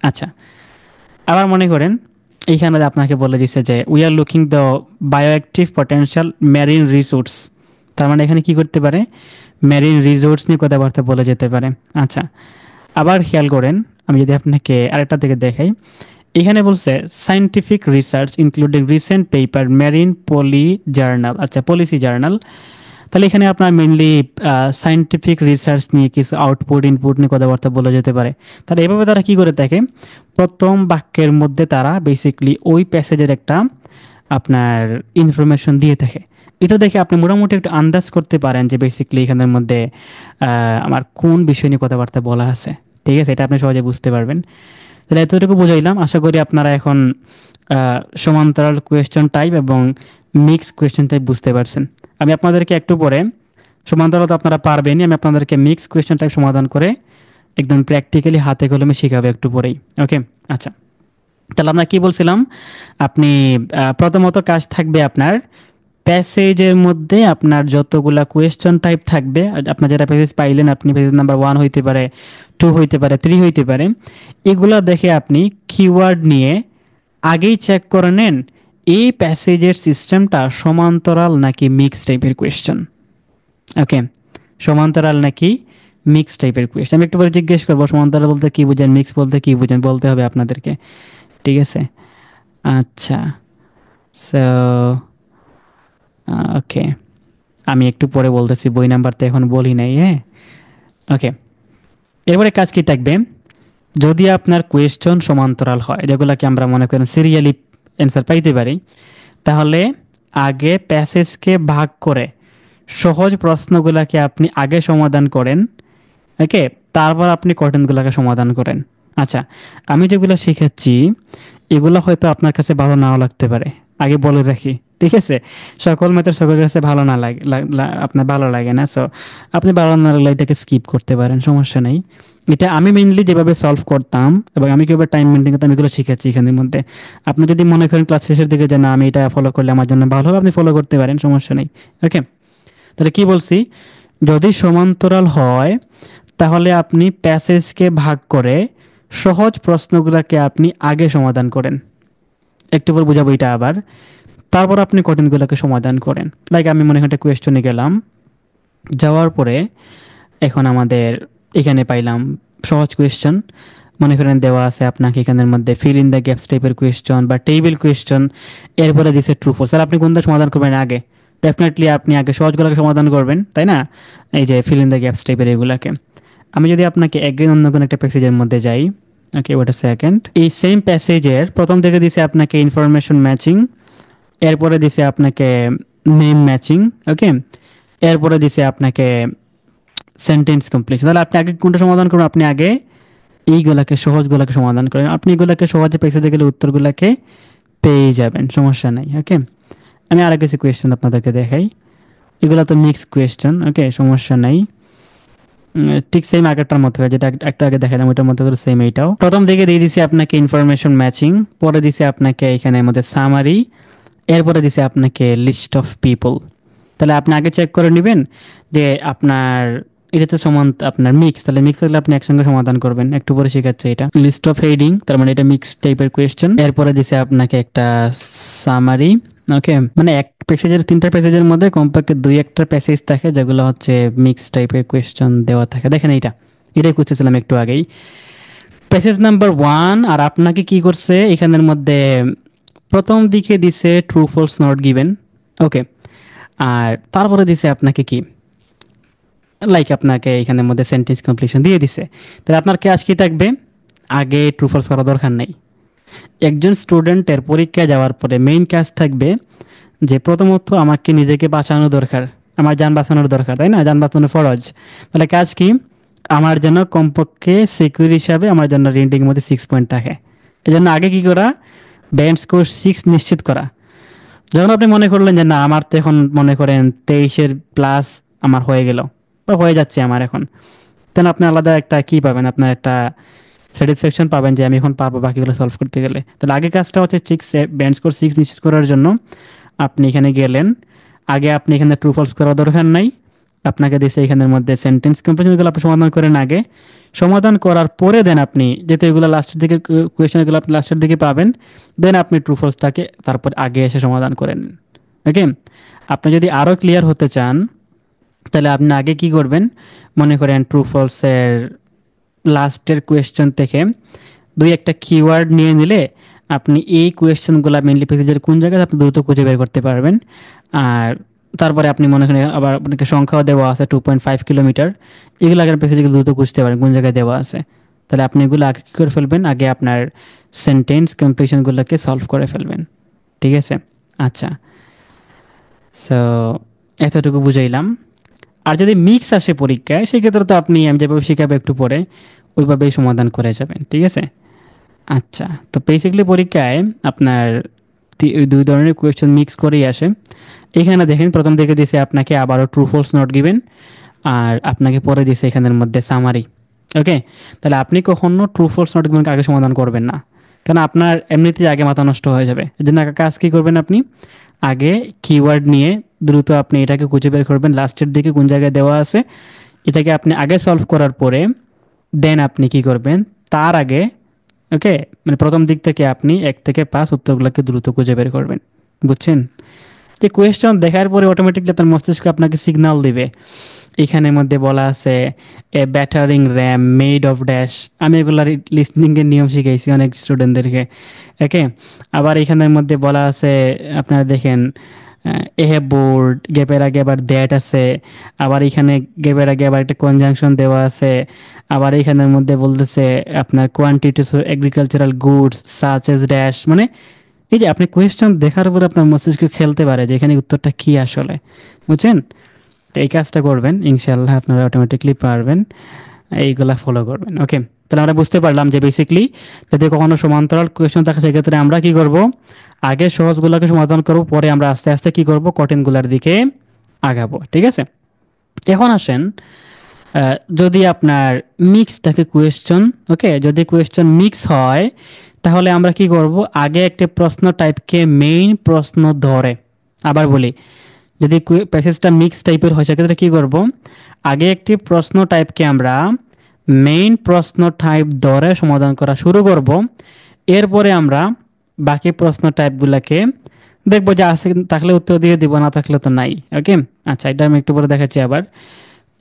আচ্ছা, আবার মনে করেন এইখানে আপনাকে বলে দিচ্ছে যে we are looking the bioactive potential marine resource, তার মানে এখানে কি করতে পারে, মেরিন রিসোর্স নিয়ে কথাবার্তা বলে যেতে পারে। আচ্ছা, আবার খেয়াল করেন, আমি যদি আপনাকে আরেকটা থেকে দেখাই, এখানে বলছে scientific research including recent paper marine poly journal, আচ্ছা পলিসি জার্নাল। তাহলে এখানে আপনার মেনলি সায়েন্টিফিক রিসার্চ নিয়ে কিছু আউটপুট ইনপুট নিয়ে কথাবার্তা বলে যেতে পারে। তাহলে এভাবে তারা কি করে থাকে, প্রথম বাক্যের মধ্যে তারা বেসিকলি ওই প্যাসেজের একটা আপনার ইনফরমেশন দিয়ে থাকে। এটা দেখে আপনি মোটামুটি একটু আন্দাজ করতে পারেন যে বেসিকলি এখানের মধ্যে আমার কোন বিষয় নিয়ে কথাবার্তা বলা আছে। ঠিক আছে, এটা আপনি সহজে বুঝতে পারবেন। তাহলে এতটুকু বুঝাইলাম, আশা করি আপনারা এখন সমান্তরাল কোয়েশ্চন টাইপ এবং মিক্স কোয়েশ্চন টাইপ বুঝতে পারছেন। আমি আপনাদেরকে একটু পরে, সমান্তরাল তো আপনারা পারবেনই, আমি আপনাদেরকে মিক্স কোয়েশ্চন টাইপ সমাধান করে একদম প্র্যাকটিক্যালি হাতে কলমে শেখাবো একটু পরেই। ওকে, আচ্ছা, তাহলে আমরা কি বলছিলাম, আপনি প্রথমত কাজ থাকবে আপনার প্যাসেজের মধ্যে আপনার যতগুলা কোয়েশ্চন টাইপ থাকবে, আপনার যেটা প্যাসেজ পাইলেন, আপনি প্যাসেজ নাম্বার 1 হইতে পারে, 2 হইতে পারে, 3 হইতে পারে, এগুলা দেখে আপনি কিওয়ার্ড নিয়ে আগেই চেক করে নেন এই প্যাসেজের সিস্টেমটা সমান্তরাল নাকি মিক্স টাইপের কোয়েশ্চন। ওকে, সমান্তরাল নাকি মিক্স টাইপের কোয়েশ্চন। আমি একটু পরে জিজ্ঞেস করবো সমান্তরাল বলতে কি বুঝেন, মিক্স বলতে কি বুঝেন, বলতে হবে আপনাদেরকে। ঠিক আছে, আচ্ছা, সো ওকে, আমি একটু পরে বলতেছি, বই নাম্বার তো এখন বলি নাই। হ্যাঁ, ওকে, এরপরে কাজ কি থাকবে, যদি আপনার কোয়েশ্চন সমান্তরাল হয়, যেগুলোকে আমরা মনে করেন সিরিয়ালি অ্যান্সার পাইতে পারি, তাহলে আগে প্যাসেজকে ভাগ করে সহজ প্রশ্নগুলোকে আপনি আগে সমাধান করেন। ওকে, তারপর আপনি কঠিনগুলোকে সমাধান করেন। আচ্ছা, আমি যেগুলো শিখাচ্ছি এগুলো হয়তো আপনার কাছে ভালো নাও লাগতে পারে, আগে বলে রাখি। ঠিক আছে, সকল মেথড সকলের কাছে ভালো না লাগে, আপনার ভালো লাগে না, সো আপনি ভালো না লাগলে এটাকে স্কিপ করতে পারেন, সমস্যা নেই। এটা আমি মেইনলি যেভাবে সলভ করতাম এবং আমি কিভাবে টাইম মেনটেন করতাম এগুলো শিখাচ্ছি এখানের মধ্যে। আপনি যদি মনে করেন ক্লাস শেষের দিকে যে না আমি এটা ফলো করলে আমার জন্য ভালো হবে, আপনি ফলো করতে পারেন, সমস্যা নেই। ওকে, তাহলে কি বলছি, যদি সমান্তরাল হয় তাহলে আপনি প্যাসেজকে ভাগ করে সহজ প্রশ্নগুলোকে আপনি আগে সমাধান করেন। একটু পর বুঝাবো এটা আবার। তারপর আপনি কঠিনগুলোকে সমাধান করেন। লাইক আমি মনে হয় একটা কোয়েশ্চনে গেলাম, যাওয়ার পরে এখন আমাদের এখানে পাইলাম সহজ কোয়েশ্চন, মনে করেন দেওয়া আছে আপনাকে এখানের মধ্যে ফিল ইন দ্য গ্যাপস টাইপের কোয়েশ্চন বা টেবিল কোয়েশ্চন, এরপরে দিছে ট্রু ফলস। স্যার আপনি কোনটা সমাধান করবেন আগে? ডেফিনেটলি আপনি আগে সহজগুলোকে সমাধান করবেন, তাই না? এই যে ফিল ইন দ্য গ্যাপস টাইপের এগুলাকে। আমি যদি আপনাকে একদিন অন্য কোনো একটা প্যাসেজের মধ্যে যাই, ওকে ওয়েট আ সেকেন্ড, এই সেম প্যাসেজের প্রথম থেকে দিছে আপনাকে ইনফরমেশন ম্যাচিং, এরপরে দিছে আপনাকে নেম ম্যাচিং, ওকে, এরপরে দিছে আপনাকে সেন্টেন্স কমপ্লিট। তাহলে আপনি আগে কোনটা সমাধান করবেন? আপনি আগে এইগুলাকে সহজগুলাকে সমাধান করেন, আপনি এগুলাকে সহজে প্যাসেজে গেলে উত্তরগুলাকে পেয়ে যাবেন, সমস্যা নাই। ওকে, আমি আরো কিছু কোয়েশ্চেন আপনাদেরকে দেখাই, এগুলো তো মিক্স কোয়েশ্চেন, ওকে সমস্যা নাই। ঠিক সেম আগেরটার মতো, যেটা একটা আগে দেখালাম ওইটার মতো করে সেম এইটাও। প্রথম দিকে দিয়ে দিছি আপনাকে ইনফরমেশন ম্যাচিং, পরে দিছি আপনাকে এখানের মধ্যে সামারি, এরপরে দিছে আপনাকে লিস্ট অফ পিপল। তাহলে আপনি আগে চেক করে নেবেন যে আপনার এটা তো সমান আপনার মিক্স, তাহলে মিক্স হলে আপনি একসঙ্গে সমাধান করবেন। একটু পরে শেখাচ্ছে এটা লিস্ট অফ হেডিং, তার মানে এটা মিক্স টাইপের কোয়েশ্চেন। এরপরে দিছে আপনাকে একটা সামারি, ওকে, মানে এক প্যাসেজের তিনটা প্যাসেজের মধ্যে কমপক্ষে দুই একটা প্যাসেজ থাকে যেগুলো হচ্ছে মিক্স টাইপের কোয়েশ্চেন দেওয়া থাকে। দেখেন এটাই খুঁজতেছিলাম একটু আগেই, প্যাসেজ নাম্বার 1। আর আপনাকে কি করছে এখানের মধ্যে প্রথম দিকে দিছে ট্রু ফলস নট গিভেন, ওকে, আর তারপরে দিছে আপনাকে কি, লাইক আপনাকে এখানের মধ্যে সেন্টেন্স কমপ্লিশন দিয়ে দিছে। তাহলে আপনার কাজ কি থাকবে? আগে ট্রু ফলস করা দরকার নেই। একজন স্টুডেন্টের পরীক্ষায় যাওয়ার পরে মেইন কাজ থাকবে যে প্রথমত আমাকে নিজেকে বাঁচানো দরকার, আমার যান বাঁচানোর দরকার, তাই না? যান বাঁচানো ফরজ। তাহলে কাজ কি? আমার জন্য কমপক্ষে সিকিউর হিসাবে আমার জন্য রিডিং মধ্যে 6 পয়েন্ট থাকে। এই জন্য আগে কি করা? ব্যান্ড স্কোর 6 নিশ্চিত করা। যখন আপনি মনে করলেন যে না আমার তো এখন মনে করেন 23-এর প্লাস আমার হয়ে গেল বা হয়ে যাচ্ছে আমার এখন, তখন আপনি আলাদা একটা কি পাবেন, আপনার একটা স্যাটিসফ্যাকশন পাবেন যে আমি এখন পারবো বাকিগুলো সলভ করতে গেলে। তাহলে আগে কাজটা হচ্ছে ঠিক ব্যান্ড স্কোর 6 নিশ্চিত করার জন্য আপনি এখানে গেলেন। আগে আপনি এখানে ট্রু ফলস করার দরকার নাই, আপনাকে দিছে এখানের মধ্যে সেন্টেন্স কমপ্লিশনগুলো আপনি সমাধান করেন আগে। সমাধান করার পরে দেন আপনি, যেহেতু এগুলো লাস্টের দিকে কোয়েশ্চেনগুলো আপনি লাস্টের দিকে পাবেন, দেন আপনি ট্রু ফলসটাকে তারপর আগে এসে সমাধান করেন। ওকে, আপনি যদি আরও ক্লিয়ার হতে চান তাহলে আপনি আগে কি করবেন, মনে করেন ট্রু ফলসের লাস্টের কোয়েশ্চেন থেকে দুই একটা কিওয়ার্ড নিয়ে নিলে আপনি এই কোয়েশ্চেনগুলো মেনলি প্যাসেজের কোন জায়গায় আপনি দ্রুত খুঁজে বের করতে পারবেন। আর তারপরে আপনি মনে করেন আবার আপনাকে সংখ্যাও দেওয়া আছে 2.5 কিলোমিটার, এগুলো আগে প্যাসেজগুলো দ্রুত খুঁজতে পারেন কোন জায়গায় দেওয়া আছে। তাহলে আপনি এগুলো আগে কী করে ফেলবেন, আগে আপনার সেন্টেন্স কমপ্লিশনগুলোকে সলভ করে ফেলবেন। ঠিক আছে, আচ্ছা, সো এতটুকু বুঝাইলাম। আর যদি মিক্স আসে পরীক্ষায় সেক্ষেত্রে তো আপনি আমি যেভাবে শেখাবো একটু পরে ওইভাবেই সমাধান করে যাবেন। ঠিক আছে, আচ্ছা, তো বেসিক্যালি পরীক্ষায় আপনার ওই দুই ধরনের কোয়েশ্চেন মিক্স করেই আসে। এখানে দেখেন প্রথম দিকে দিছে আপনাকে আবারও ট্রু ফলস নট গিভেন, আর আপনাকে পরে দিছে এখানের মধ্যে সামারি। ওকে, তাহলে আপনি কখনো ট্রু ফলস নট গিভেনকে আগে সমাধান করবেন না, কারণ আপনার এমনিতেই আগে মাথা নষ্ট হয়ে যাবে। এই জন্য কাজ কী করবেন, আপনি আগে কিওয়ার্ড নিয়ে দ্রুত আপনি এটাকে খুঁজে বের করবেন লাস্টের দিকে কোন জায়গায় দেওয়া আছে, এটাকে আপনি আগে সলভ করার পরে দেন আপনি কি করবেন তার আগে, ওকে, মানে প্রথম দিক থেকে আপনি 1 থেকে 5 উত্তরগুলোকে দ্রুত খুঁজে বের করবেন। বুঝছেন? যে কোয়েশ্চন দেখার পরে অটোমেটিকলি আপনার মস্তিষ্ক আপনাকে সিগন্যাল দিবে। এখানের মধ্যে বলা আছে a battering ram made of dash, আমি এগুলো লিসনিংয়ের নিয়ম শিখাইছি অনেক স্টুডেন্টদেরকে। ওকে, আবার এখানের মধ্যে বলা আছে আপনারা দেখেন এ বোর্ড, গ্যাপের আগে আবার দ্যাট আছে, আবার এখানে গ্যাপের আগে আবার একটা কনজাংশন দেওয়া আছে, আবার এখানের মধ্যে বলতেছে আপনার quantities of agricultural goods such as dash. মানে এই যে আপনি কোয়েশ্চেন দেখার পরে আপনার মস্তিষ্ক খেলতে পারে যে এখানে উত্তরটা কি আসলে। বুঝছেন? তো এই কাজটা করবেন, ইনশাআল্লাহ আপনারা অটোমেটিকলি পারবেন। এইগুলা ফলো করবেন। ওকে, তাহলে আমরা বুঝতে পারলাম যে বেসিকলি যদি কখনো সমান্তরাল কোয়েশ্চন থাকে সেক্ষেত্রে আমরা কি করব, আগে সহজগুলোকে সমাধান করব, পরে আমরা আস্তে আস্তে কি করব, কঠিনগুলোর দিকে আগাবো। ঠিক আছে, এখন আসেন যদি আপনার মিক্স থাকে কোয়েশ্চন, ওকে, যদি কোয়েশ্চন মিক্স হয় তাহলে আমরা কি করব, আগে একটি প্রশ্ন টাইপকে মেইন প্রশ্ন ধরে, আবার বলি, যদি প্যাসেজটা মিক্স টাইপের হয় সেক্ষেত্রে কী করব, আগে একটি প্রশ্ন টাইপকে আমরা মেইন প্রশ্ন টাইপ ধরে সমাধান করা শুরু করব, এরপরে আমরা বাকি প্রশ্ন টাইপগুলোকে দেখবো যে আছে থাকলে উত্তর দিয়ে দিব, না থাকলে তো নাই। ওকে, আচ্ছা, এটা আমি একটু পরে দেখাচ্ছি। আবার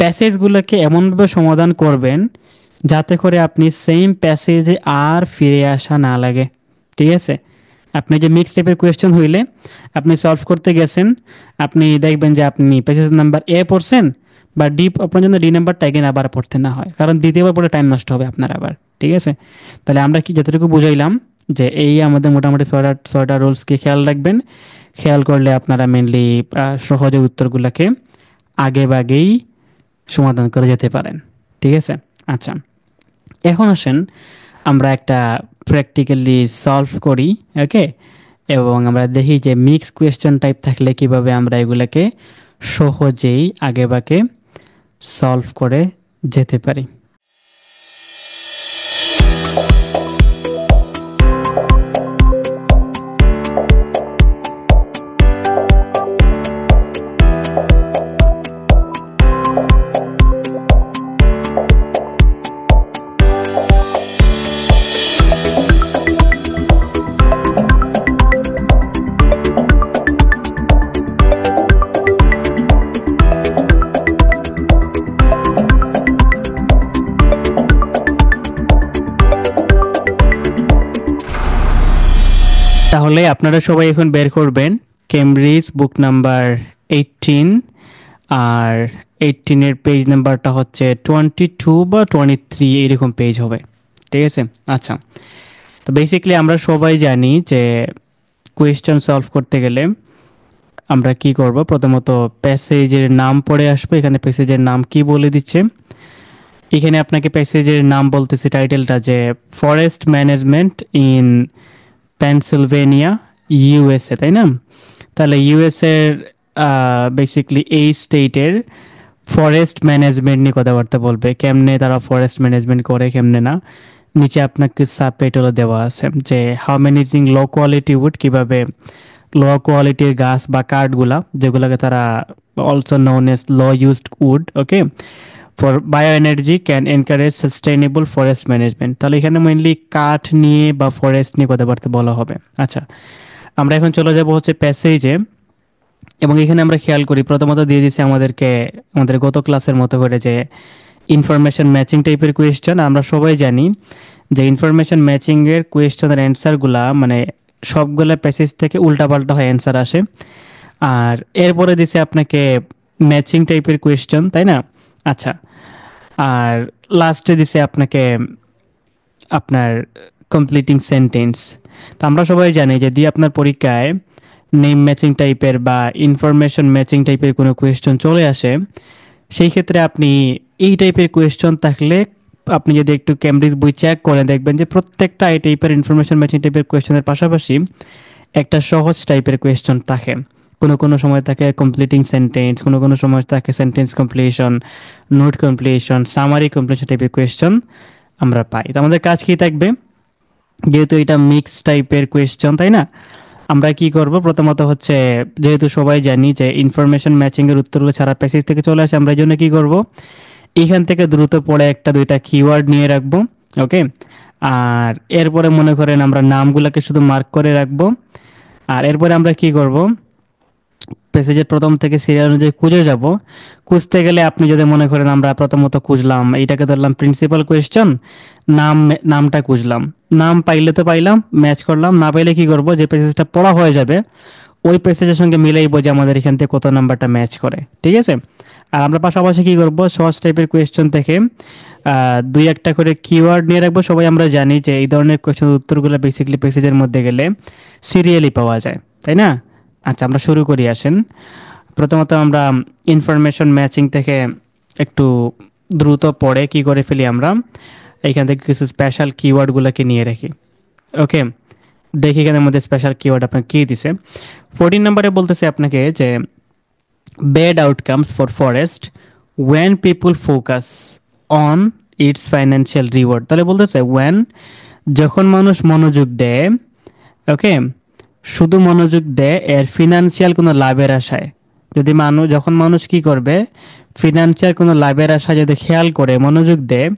প্যাসেজগুলোকে এমনভাবে সমাধান করবেন যাতে করে আপনি সেম প্যাসেজে আর ফিরে আসা না লাগে। ঠিক আছে, আপনি যে মিক্স টাইপের কোয়েশ্চেন হইলে আপনি সলভ করতে গেছেন, আপনি দেখবেন যে আপনি প্যাসেজ নাম্বার এ পড়ছেন বা ডি, আপনার জন্য ডি নাম্বারটা এগেন আবার পড়তে না হয়, কারণ দ্বিতীয়বার পড়ে টাইম নষ্ট হবে আপনার আবার। ঠিক আছে, তাহলে আমরা কি যতটুকু বুঝাইলাম যে এই আমাদের মোটামুটি ছয়টা রুলসকে খেয়াল রাখবেন, খেয়াল করলে আপনারা মেনলি সহজে উত্তরগুলোকে আগে বাগেই সমাধান করে যেতে পারেন। ঠিক আছে, আচ্ছা, এখন আসেন আমরা একটা প্র্যাকটিক্যালি সলভ করি। ওকে, এবং আমরা দেখি যে মিক্স কোয়েশ্চেন টাইপ থাকলে কিভাবে আমরা এগুলোকে সহজেই আগে বাগে সলভ করে যেতে পারি। তাহলে আপনারা সবাই এখন বের করবেন কেমব্রিজ বুক নাম্বার 18, আর 18-এর পেজ নাম্বারটা হচ্ছে 22 বা 23 এইরকম পেজ হবে। ঠিক আছে, আচ্ছা, তো বেসিক্যালি আমরা সবাই জানি যে কোয়েশ্চেন সলভ করতে গেলে আমরা কি করব, প্রথমত প্যাসেজের নাম পড়ে আসবে। এখানে প্যাসেজের নাম কি বলে দিচ্ছে, এখানে আপনাকে প্যাসেজের নাম বলতেছে টাইটেলটা যে forest management in Pennsylvania USA, তাই না? তাহলে ইউএসএর বেসিকলি এই স্টেটের ফরেস্ট ম্যানেজমেন্ট নিয়ে কথাবার্তা বলবে, কেমনে তারা ফরেস্ট ম্যানেজমেন্ট করে কেমনে না। নিচে আপনাকে সাবটাইটেলও দেওয়া আছে যে how managing low quality wood, কীভাবে লো কোয়ালিটির গাছ বা কাঠগুলা যেগুলোকে তারা also known as low used wood, okay, for bio energy can encourage sustainable forest management. তাহলে এখানে মেইনলি কাঠ নিয়ে বা ফরেস্ট নিয়ে কথাবার্তা বলা হবে। আচ্ছা, আমরা এখন চলে যাব হচ্ছে প্যাসেজে, এবং এখানে আমরা খেয়াল করি প্রথমত দিয়ে দিচ্ছে আমাদেরকে আমাদের গত ক্লাসের মতো করে যে ইনফরমেশন ম্যাচিং টাইপের কোয়েশ্চেন। আমরা সবাই জানি যে ইনফরমেশন ম্যাচিংয়ের কোয়েশ্চেনের অ্যান্সারগুলা মানে সবগুলো প্যাসেজ থেকে উল্টাপাল্টা হয়ে অ্যান্সার আসে। আর এরপরে দিছে আপনাকে ম্যাচিং টাইপের কোয়েশ্চেন, তাই না? আচ্ছা, আর লাস্টে দিছে আপনাকে আপনার কমপ্লিটিং সেন্টেন্স। তো আমরা সবাই জানি যদি আপনার পরীক্ষায় নেম ম্যাচিং টাইপের বা ইনফরমেশন ম্যাচিং টাইপের কোনো কোয়েশ্চন চলে আসে, সেই ক্ষেত্রে আপনি এই টাইপের কোয়েশ্চন থাকলে আপনি যদি একটু ক্যামব্রিজ বই চেক করে দেখবেন যে প্রত্যেকটা এই টাইপের ইনফরমেশন ম্যাচিং টাইপের কোয়েশ্চনের পাশাপাশি একটা সহজ টাইপের কোয়েশ্চন থাকে। কোনো কোনো সময় থাকে কমপ্লিটিং সেন্টেন্স, কোনো কোনো সময় থাকে sentence completion, note completion, summary completion টাইপের কোয়েশ্চন আমরা পাই। তো আমাদের কাজ কী থাকবে, যেহেতু এটা মিক্স টাইপের কোয়েশ্চন, তাই না? আমরা কি করব, প্রথমত হচ্ছে যেহেতু সবাই জানি যে ইনফরমেশন ম্যাচিংয়ের উত্তরগুলো সারা প্যাসেজ থেকে চলে আসে, আমরা এই জন্য কী করব, এখান থেকে দ্রুত পড়ে একটা দুইটা কিওয়ার্ড নিয়ে রাখবো। ওকে, আর এরপরে মনে করেন আমরা নামগুলোকে শুধু মার্ক করে রাখবো। আর এরপরে আমরা কি করব, প্যাসেজের প্রথম থেকে সিরিয়াল অনুযায়ী খুঁজে যাব। খুঁজতে গেলে আপনি যদি মনে করেন আমরা প্রথমত খুঁজলাম, এইটাকে ধরলাম প্রিন্সিপাল কোয়েশ্চন, নামটা খুঁজলাম, নাম পাইলে তো পাইলাম, ম্যাচ করলাম, না পাইলে কি করব, যে প্যাসেজটা পড়া হয়ে যাবে ওই প্যাসেজের সঙ্গে মিলাইব যে আমাদের এখান থেকে কত নাম্বারটা ম্যাচ করে। ঠিক আছে, আর আমরা পাশাপাশি কি করব, সহজ টাইপের কোয়েশ্চন থেকে দুই একটা করে কিওয়ার্ড নিয়ে রাখবো। সবাই আমরা জানি যে এই ধরনের কোয়েশ্চেনের উত্তরগুলো বেসিক্যালি প্যাসেজের মধ্যে গেলে সিরিয়ালি পাওয়া যায়, তাই না? আচ্ছা, আমরা শুরু করি। আসেন, প্রথমত আমরা ইনফরমেশন ম্যাচিং থেকে একটু দ্রুত পড়ে কি করে ফেলি আমরা, এখান থেকে কিছু স্পেশাল কিওয়ার্ডগুলোকে নিয়ে রাখি। ওকে, দেখি এখানের মধ্যে স্পেশাল কিওয়ার্ড আপনাকে কী দিছে। 14 নম্বরে বলতেছে আপনাকে যে bad outcomes for forest when people focus on its financial reward. তাহলে বলতেছে ওয়েন, যখন মানুষ মনোযোগ দেয়, ওকে, শুধু মনোযোগ দেয় এর ফিনান্সিয়াল কোনো লাভের আশায়। যদি যখন মানুষ কি করবে, ফিনান্সিয়াল কোনো লাভের আশায় যদি খেয়াল করে মনোযোগ দেয়,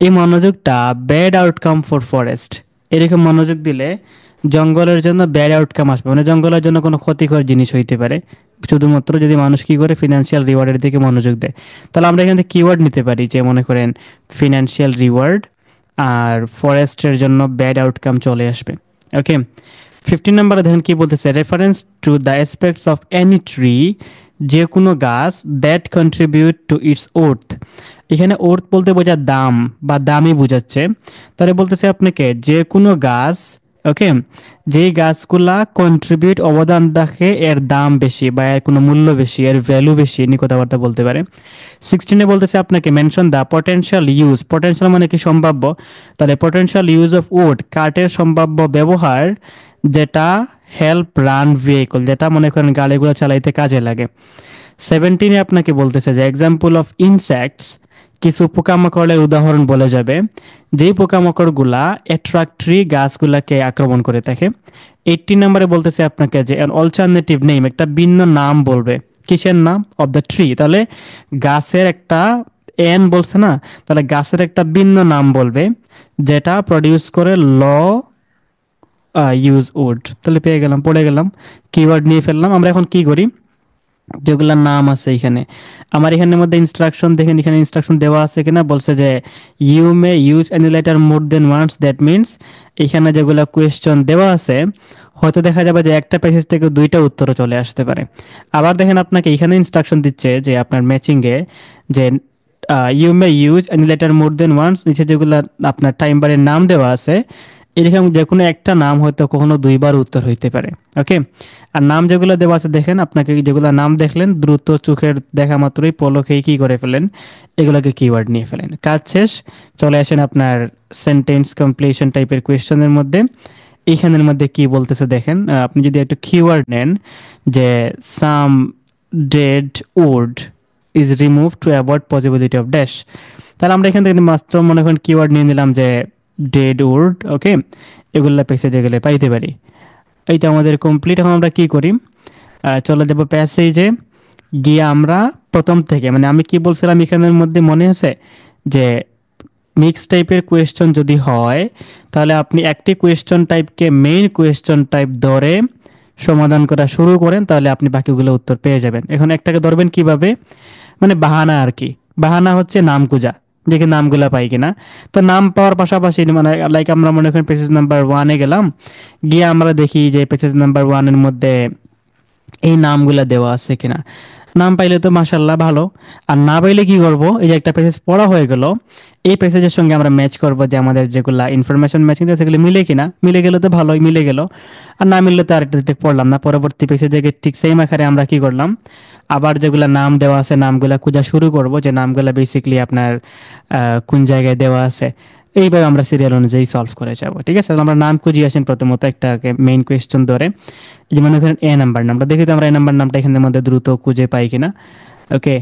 এই মনোযোগটা ব্যাড আউটকাম ফর ফরেস্ট। এরকম মনোযোগ দিলে জঙ্গলের জন্য ব্যাড আউটকাম আসবে, মানে জঙ্গলের জন্য কোনো ক্ষতিকর জিনিস হইতে পারে, শুধুমাত্র যদি মানুষ কি করে ফিনান্সিয়াল রিওয়ার্ডের দিকে মনোযোগ দেয়। তাহলে আমরা এখান থেকে কিওয়ার্ড নিতে পারি, যে মনে করেন ফিনান্সিয়াল রিওয়ার্ড আর ফরেস্টের জন্য ব্যাড আউটকাম চলে আসবে। ওকে, 15 নম্বরে দেখেন কি বলতেছে, reference to the aspects of any tree, যে কোনো গাছ, that contribute to its worth. এখানে ওর্থ বলতে বোঝা দাম বা দামই বোঝাচ্ছে। তাহলে বলতেছে আপনাকে যে কোনো গাছ, ওকে, যেই গাছগুলা কন্ট্রিবিউট অবদান রাখে, এর দাম বেশি বা এর কোনো মূল্য বেশি, এর ভ্যালু বেশি, এনি কথাবার্তা বলতে পারে। 16 বলতেছে আপনাকে mention the potential use, potential মানে কি সম্ভাব্য, তাহলে পটেনশিয়াল ইউজ অফ উড, কাঠের সম্ভাব্য ব্যবহার, যেটা হেল্প রান ভেহিকল, যেটা মনে করেন গাড়িগুলো চালাইতে কাজে লাগে। 17 আপনাকে বলতেছে যে এক্সাম্পল অফ ইনসেক্টস, কিছু পোকামাকড়ের উদাহরণ বলে যাবে, যেই পোকামাকড়গুলা অ্যাট্রাক্টরি গাছগুলাকে আক্রমণ করে থাকে। 18 নম্বরে বলতেছে আপনাকে যে অ্যান অল্টারনেটিভ নেম, একটা ভিন্ন নাম বলবে, কিসের নাম, অফ দ্য ট্রি। তাহলে গাছের একটা এন বলছে না, তাহলে গাছের একটা ভিন্ন নাম বলবে যেটা প্রডিউস করে ল ইউজ উড। তাহলে পেয়ে গেলাম, পড়ে গেলাম, কিওয়ার্ড নিয়ে ফেললাম। আমরা এখন কি করি, যেগুলোর নাম আছে এখানে, আমার এখানের মধ্যে ইনস্ট্রাকশন দেখেন, এখানে ইনস্ট্রাকশন দেওয়া আছে কিনা, বলছে যে you may use any letter more than once, that means এখানে যেগুলো কোয়েশ্চন দেওয়া আছে হয়তো দেখা যাবে যে একটা প্যাসেজ থেকে দুইটা উত্তরও চলে আসতে পারে। আবার দেখেন আপনাকে এখানে ইনস্ট্রাকশন দিচ্ছে যে আপনার ম্যাচিংয়ে যে you may use any letter more than once, নিচে যেগুলো আপনার টাইম বারের নাম দেওয়া আছে, এরকম যে কোনো একটা নাম হয়তো কখনো দুইবার উত্তর হইতে পারে। ওকে, আর নাম যেগুলো দেওয়া আছে দেখেন, আপনাকে যেগুলো নাম দেখলেন দ্রুত চোখের দেখা মাত্রই পলকেই কি করে ফেলেন, এগুলোকে কিওয়ার্ড নিয়ে ফেলেন। কাজ শেষ, চলে আসেন আপনার সেন্টেন্স কমপ্লিশন টাইপের কোয়েশ্চেনের মধ্যে। এইখানের মধ্যে কি বলতেছে দেখেন, আপনি যদি একটা কিওয়ার্ড নেন যে some dead wood is remove to avoid possibility of dash, তাহলে আমরা এখান থেকে মাত্র মনে করেন কিওয়ার্ড নিয়ে নিলাম যে ডেড উড। ওকে, এগুলা প্যাসেজে গেলে পাইতে পারি। এইটা আমাদের কমপ্লিট। এখন আমরা কি করি, চলে যাব প্যাসেজে গিয়ে আমরা প্রথম থেকে, মানে আমি কি বলছিলাম এখানের মধ্যে মনে আছে যে মিক্স টাইপের কোয়েশ্চন যদি হয় তাহলে আপনি একটি কোয়েশ্চন টাইপকে মেইন কোয়েশ্চন টাইপ ধরে সমাধান করা শুরু করেন, তাহলে আপনি বাকিগুলো উত্তর পেয়ে যাবেন। এখন একটাকে ধরবেন কিভাবে, মানে বাহানা আর কি, বাহানা হচ্ছে নাম খুঁজা, দেখে নামগুলা পাই কিনা। তো নাম পাওয়ার পাশাপাশি মানে লাইক আমরা মনে করেন পেজেস নাম্বার 1-এ গেলাম, গিয়ে আমরা দেখি যে পেজেস নাম্বার 1-এর মধ্যে এই নামগুলা দেওয়া আছে কিনা। নাম পাইলে তো মাশাল্লাহ ভালো, আর না পাইলে কি করব, এই যে একটা পেজেস পড়া হয়ে গেল, এই পেজের সঙ্গে আমরা ম্যাচ করব যে আমাদের যেগুলা ইনফরমেশন ম্যাচিং আছে সেগুলো মিলে কিনা। মিলে গেলে তো ভালোই, মিলে গেল। আর না মিললে তো আরেকটা দিতে পড়লাম না, পরবর্তী পেজে ঠিক সেম আকারে আমরা কি করলাম, আবার যেগুলা নাম দেওয়া আছে নামগুলা খোঁজা শুরু করব, যে নামগুলা বেসিক্যালি আপনার কোন জায়গায় দেওয়া আছে। এইভাবে আমরা সিরিয়াল অনুযায়ী সলভ করে যাব। ঠিক আছে, তাহলে আমরা নাম খুঁজি আসেন প্রথমত একটা মেইন কোয়েশ্চন ধরে। এই যে মনে করেন এ নাম্বার নামটা, দেখি তো আমরা এ নাম্বার নামটা এখানের মধ্যে দ্রুত খুঁজে পাই কিনা। ওকে,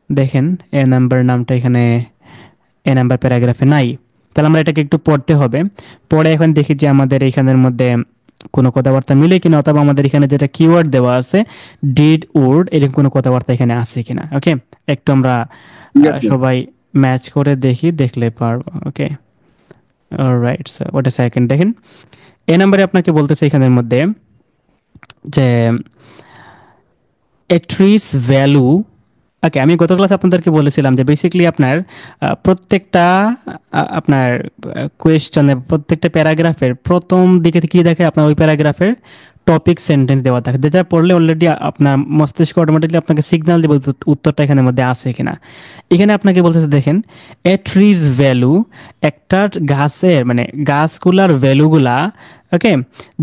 দেখেন এ নাম্বার নামটা এখানে এ নাম্বার প্যারাগ্রাফে নাই, তাহলে আমরা এটাকে একটু পড়তে হবে। পড়ে এখন দেখি যে আমাদের এখানের মধ্যে কোনো কথাবার্তা মিলে কিনা, অথবা আমাদের এখানে যেটা কিওয়ার্ড দেওয়া আছে ডিড উড, এরকম কোনো কথাবার্তা এখানে আছে কিনা। ওকে, একটু আমরা সবাই ম্যাচ করে দেখি, দেখলে পারবো। ওকে, অলরাইট স্যার, ওটা সেকেন্ড দেখেন এ নাম্বারে আপনাকে বলতেছে এখানের মধ্যে যে এ ট্রিস ভ্যালু। ওকে, আমি গত ক্লাসে আপনাদেরকে বলেছিলাম যে বেসিক্যালি আপনার প্রত্যেকটা আপনার কোয়েশ্চনে প্রত্যেকটা প্যারাগ্রাফের প্রথম দিকে কি দেখে, আপনার ওই প্যারাগ্রাফের টপিক সেন্টেন্স দেওয়া থাকে, যেটা পড়লে অলরেডি আপনার মস্তিষ্ক অটোমেটিকলি আপনাকে সিগন্যাল দেবে উত্তরটা এখানের মধ্যে আছে কিনা। এখানে আপনাকে বলতেছে দেখেন এ ট্রিজ ভ্যালু, একটা গাছের মানে গাছগুলার ভ্যালুগুলা, ওকে,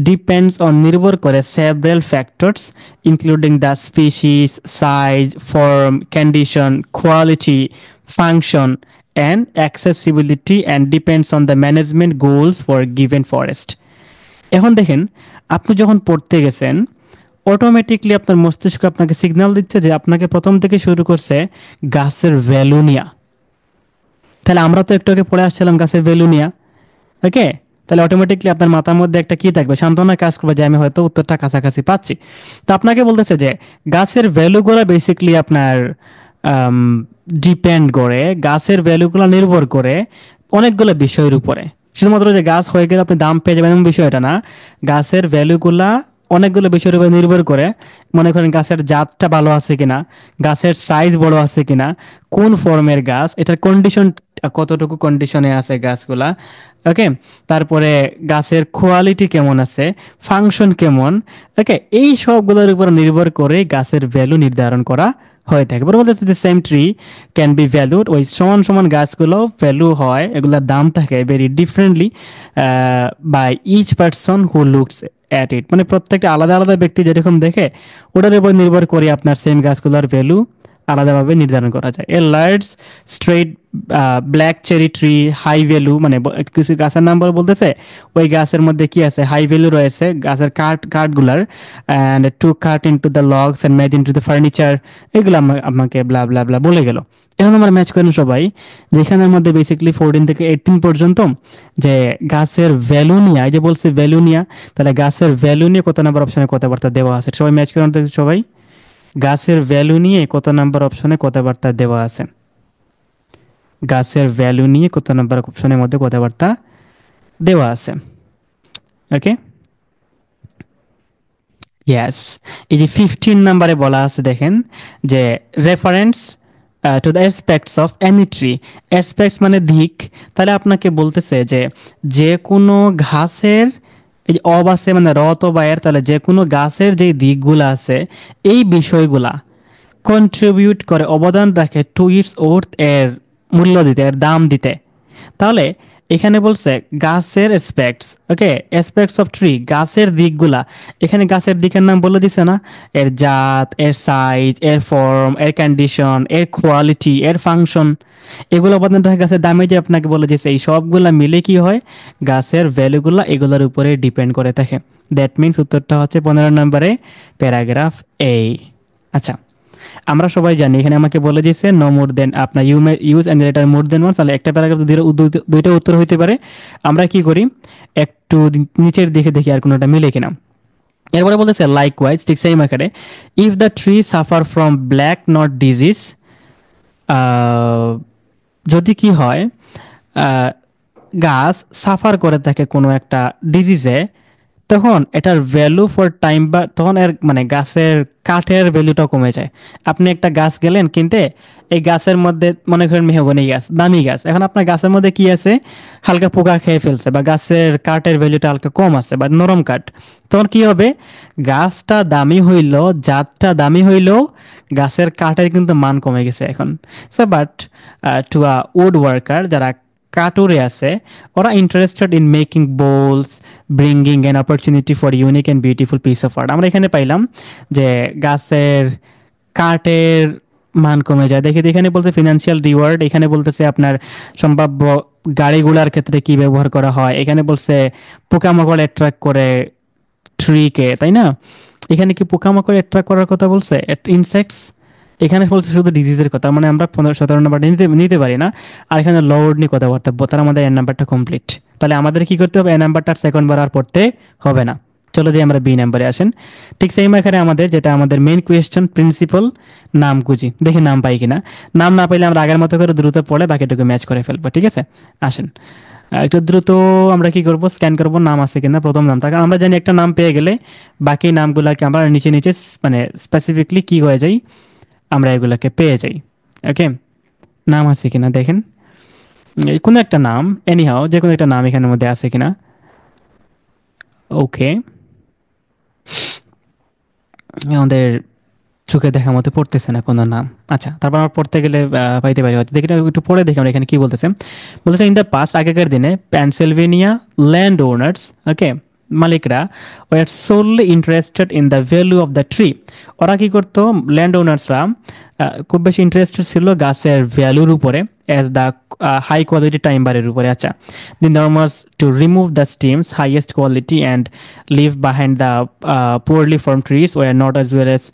ডিপেন্ডস অন, নির্ভর করে several factors including the species, size, form, condition, quality, function and accessibility and depends on the management goals for given forest. এখন দেখেন, আপনি যখন পড়তে গেছেন অটোমেটিকলি আপনার মস্তিষ্ক আপনাকে সিগন্যাল দিচ্ছে যে আপনাকে প্রথম থেকে শুরু করছে গাছের ভ্যালু নিয়া। তাহলে আমরা তো একটু আগে পড়ে আসছিলাম গাছের ভ্যালু নিয়া, ওকে? তাহলে অটোমেটিকলি আপনার মাথার মধ্যে একটা কি থাকবে, সান্ত্বনা কাজ করবে যে আমি হয়তো উত্তরটা কাছাকাছি পাচ্ছি। তো আপনাকে বলতেছে যে গাছের ভ্যালুগুলো বেসিক্যালি আপনার ডিপেন্ড করে, গাছের ভ্যালুগুলো নির্ভর করে অনেকগুলো বিষয়ের উপরে। শুধুমাত্র যে গাছ হয়ে গেলে আপনি দাম পেয়ে যাবেন এমন বিষয়টা না, গাছের ভ্যালুগুলা অনেকগুলো বিষয়ের উপর নির্ভর করে। মনে করেন গাছের জাতটা ভালো আছে কিনা, গাছের সাইজ বড় আছে কিনা, কোন ফর্মের গাছ, এটার কন্ডিশন কতটুকু কন্ডিশনে আছে গাছগুলা, ওকে? তারপরে গাছের কোয়ালিটি কেমন আছে, ফাংশন কেমন, ওকে? এই সবগুলোর উপর নির্ভর করে গাছের ভ্যালু নির্ধারণ করা হয়ে থাকে। বলতে the same tree can be valued, ওই সমান সমান গাছগুলো ভ্যালু হয়, এগুলোর দাম থাকে very differently by each person who looks at it. মানে প্রত্যেকটা আলাদা আলাদা ব্যক্তি যেরকম দেখে ওটার উপর নির্ভর করে আপনার সেম গাছগুলোর ভ্যালু আলাদাভাবে নির্ধারণ করা যায়। A large straight black cherry tree high value, মানে কিছু গাছের নাম বলতেছে, ওই গাছের মধ্যে কি আছে, হাই ভ্যালু রয়েছে গাছের কাঠগুলার, and to cut into the logs and made into the furniture, এগুলো আমাকে ব্লা ব্লা ব্লা বলে গেল। এখন আমরা ম্যাচ করেন সবাই, যেখানের মধ্যে বেসিক্যালি 14 থেকে 18 পর্যন্ত যে গাছের ভ্যালু নিয়ে, এই যে বলছে ভ্যালু নিয়ে, তাহলে গাছের ভ্যালু নিয়ে কত নাম্বার অপশনে কথাবার্তা দেওয়া আছে সবাই ম্যাচ করেন তো সবাই। গাছের ভ্যালু নিয়ে কত নাম্বার অপশনে কথাবার্তা দেওয়া আছে, গাছের ভ্যালু নিয়ে কত নাম্বার অপশনের মধ্যে কথাবার্তা দেওয়া আছে, ওকে? ইয়েস, এই যে 15 নাম্বারে বলা আছে দেখেন যে reference to the aspects of any tree. Aspects মানে দিক। তাহলে আপনাকে বলতেছে যে যে কোনো ঘাসের, এই যে অব আছে মানে র তো বায়ের, তাহলে যে কোনো গাছের যে দিকগুলো আছে এই বিষয়গুলা কন্ট্রিবিউট করে, অবদান রাখে টু ইটস ওর্থ, এর মূল্য দিতে, এর দাম দিতে। তাহলে এখানে বলছে গাছের aspects, okay? Aspects of tree, গাছের দিকগুলা। এখানে গাছের দিকের নাম বলে দিছে না, এর জাত, এর সাইজ, এর ফর্ম, এর কন্ডিশন, এর কোয়ালিটি, এর ফাংশন, এগুলো অবদান রাখে গাছের দামে, যে আপনাকে বলে দিয়েছে এই সবগুলা মিলে কি হয়, গাছের ভ্যালুগুলা এগুলোর উপরে ডিপেন্ড করে থাকে। দ্যাট মিনস উত্তরটা হচ্ছে 15 নম্বরে প্যারাগ্রাফ এ। আচ্ছা, আমরা সবাই জানি এখানে আমাকে বলে দিয়েছে নো মোর দেন, আপনার you may use any letter more than one, তাহলে একটা প্যারাগ্রাফ দুইটা উত্তর হইতে পারে। আমরা কি করি, একটু নিচের দিকে দেখি আর কোনোটা মিলে কিনা। এরপরে বলতেছে লাইক ওয়াইজ, ঠিক সেম আকারে, if the tree suffer from black not disease, যদি কি হয় গাছ সাফার করে থাকে কোনো একটা ডিজিজে, তখন এটার ভ্যালু ফর টাইম, বা তখন এর মানে গাছের কাঠের ভ্যালুটা কমে যায়। আপনি একটা গাছ গেলেন কিনতে, এই গাছের মধ্যে মনে করেন মেহগনি গাছ, দামি গাছ, এখন আপনার গাছের মধ্যে কি আছে, হালকা পোকা খেয়ে ফেলছে, বা গাছের কাঠের ভ্যালুটা হালকা কম আছে, বা নরম কাঠ, তখন কি হবে, গাছটা দামি হইলেও, জাতটা দামি হইলেও গাছের কাঠের কিন্তু মান কমে গেছে এখন। So but to a wood worker, যারা কাটুরে আছে, ওরা interested in making bowls, bringing an opportunity for unique and beautiful piece of art. আমরা এখানে পাইলাম যে গাছের কাঠের মান কমে যায়। দেখি এখানে বলছে ফিনান্সিয়াল রিওয়ার্ড, এখানে বলতেছে আপনার সম্ভাব্য গাড়িগুলার ক্ষেত্রে কি ব্যবহার করা হয়, এখানে বলছে পোকামাকড় অ্যাট্রাক্ট করে ট্রিকে, তাই না? এখানে কি পোকামাকড় অ্যাট্রাক্ট করার কথা বলছে, ইনসেক্টস? এখানে বলছে শুধু ডিজিজের কথা, মানে আমরা 15-17 নাম্বারটা নিতে পারি না। আর এখানে লর্ড নিয়ে কথাবার্তা, তার আমাদের এ নাম্বারটা কমপ্লিট। তাহলে আমাদের কি করতে হবে, এ নাম্বারটা সেকেন্ড বার আর পড়তে হবে না। চলো দিয়ে আমরা বি নাম্বারে আসেন। ঠিক সেই এখানে আমাদের যেটা আমাদের মেইন কোয়েশ্চেন, প্রিন্সিপাল নাম খুঁজি, দেখি নাম পাই কিনা। নাম না পাইলে আমরা আগের মতো করে দ্রুত পড়ে বাকিটুকু ম্যাচ করে ফেলবো, ঠিক আছে? আসেন একটু দ্রুত আমরা কি করব, স্ক্যান করব নাম আছে কিনা, প্রথম নামটা। কারণ আমরা জানি একটা নাম পেয়ে গেলে বাকি নামগুলোকে আমরা নিচে নিচে মানে স্পেসিফিকলি কি হয়ে যাই, আমরা এগুলোকে পেয়ে যাই, ওকে? নাম আছে কিনা দেখেন, কোনো একটা নাম, এনিহাও যে কোনো একটা নাম এখানের মধ্যে আছে কিনা, ওকে? আমাদের চোখে দেখা মতো পড়তেছে না কোনো নাম। আচ্ছা, তারপর আমরা পড়তে গেলে পাইতে পারি হয়তো। দেখি একটু পড়ে দেখি আমরা এখানে কি বলতেছে। বলতেছে ইন দ্য পাস্ট, আগেকার দিনে পেনসিলভেনিয়া ল্যান্ড ওনার্স, ওকে, মালিকরা were solely interested in the value of the tree. ওরা কি করতো, ল্যান্ড ওনার্সরা খুব বেশি ইন্টারেস্টেড ছিল গাছের ভ্যালুর উপরে, অ্যাজ দ্য হাই কোয়ালিটি টাইম্বারের উপরে। আচ্ছা, the norms to remove the stems highest quality and leave behind the poorly formed trees were not as well as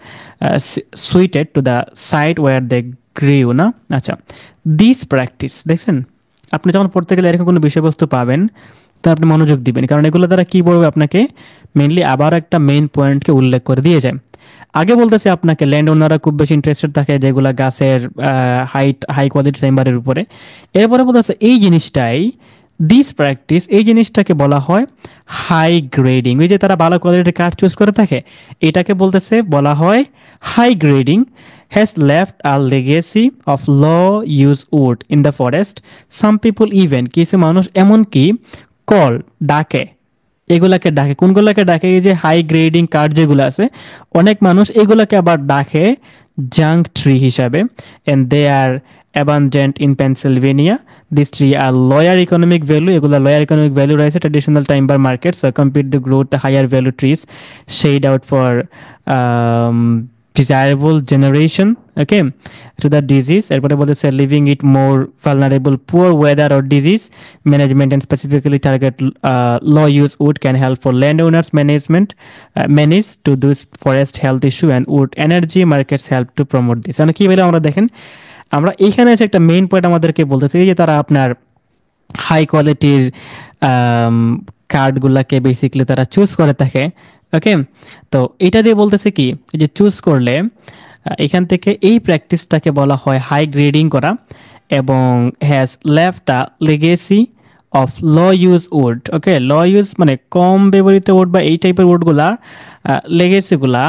suited to the site where they grew না। আচ্ছা, this practice দেখছেন, আপনি যখন পড়তে গেলে এরকম কোনো বিষয়বস্তু পাবেন তা আপনি মনোযোগ দিবেন, কারণ এগুলো দ্বারা কি বলবে আপনাকে, মেইনলি আবার একটা মেইন পয়েন্টকে উল্লেখ করে দিয়ে যায়। আগে বলতেছে আপনাকে ল্যান্ড ওনাররা খুব বেশি ইন্টারেস্টেড থাকে যেগুলা গাছের হাই কোয়ালিটি টাইম্বারের উপরে। এরপরে বলতেছে এই জিনিসটাই, দিস প্র্যাকটিস, এই জিনিসটাকে বলা হয় হাই গ্রেডিং। ওই যে তারা ভালো কোয়ালিটির কাঠ চুজ করে থাকে, এটাকে বলতেছে বলা হয় high grading. Has left a legacy of low use wood in the forest. Some people even, কিছু মানুষ এমনকি কল ডাকে, এগুলাকে ডাকে, কোনগুলাকে ডাকে, এই যে হাই গ্রেডিং কাঠ যেগুলো আছে, অনেক মানুষ এগুলাকে আবার ডাকে জাঙ্ক ট্রি হিসাবে। And they are abundant in Pennsylvania. These three are lower economic value. এগুলা lower economic value রয়েছে traditional timber markets. So compete the growth the higher value trees, shade out for desirable generation, okay, to the disease. এরপরে বলতেছে living it more vulnerable, poor weather or disease management and specifically target low use wood can help for landowners manage to this forest health issue and wood energy markets help to promote this. মানে কি বলে আমরা দেখেন, আমরা এইখানে আছে একটা main point আমাদেরকে বলতেছে, এই যে তারা আপনার হাই কোয়ালিটির কার্ডগুলাকে বেসিক্যালি তারা চুজ করে থাকে, ওকে। তো এটা দিয়ে বলতেছে কি, যে চুজ করলে এখান থেকে এই প্র্যাকটিসটাকে বলা হয় হাই গ্রেডিং করা, এবং has left a legacy of low use wood, okay. Low use মানে কম ব্যবহৃত উড বা এই টাইপের উডগুলা, লেগেসিগুলা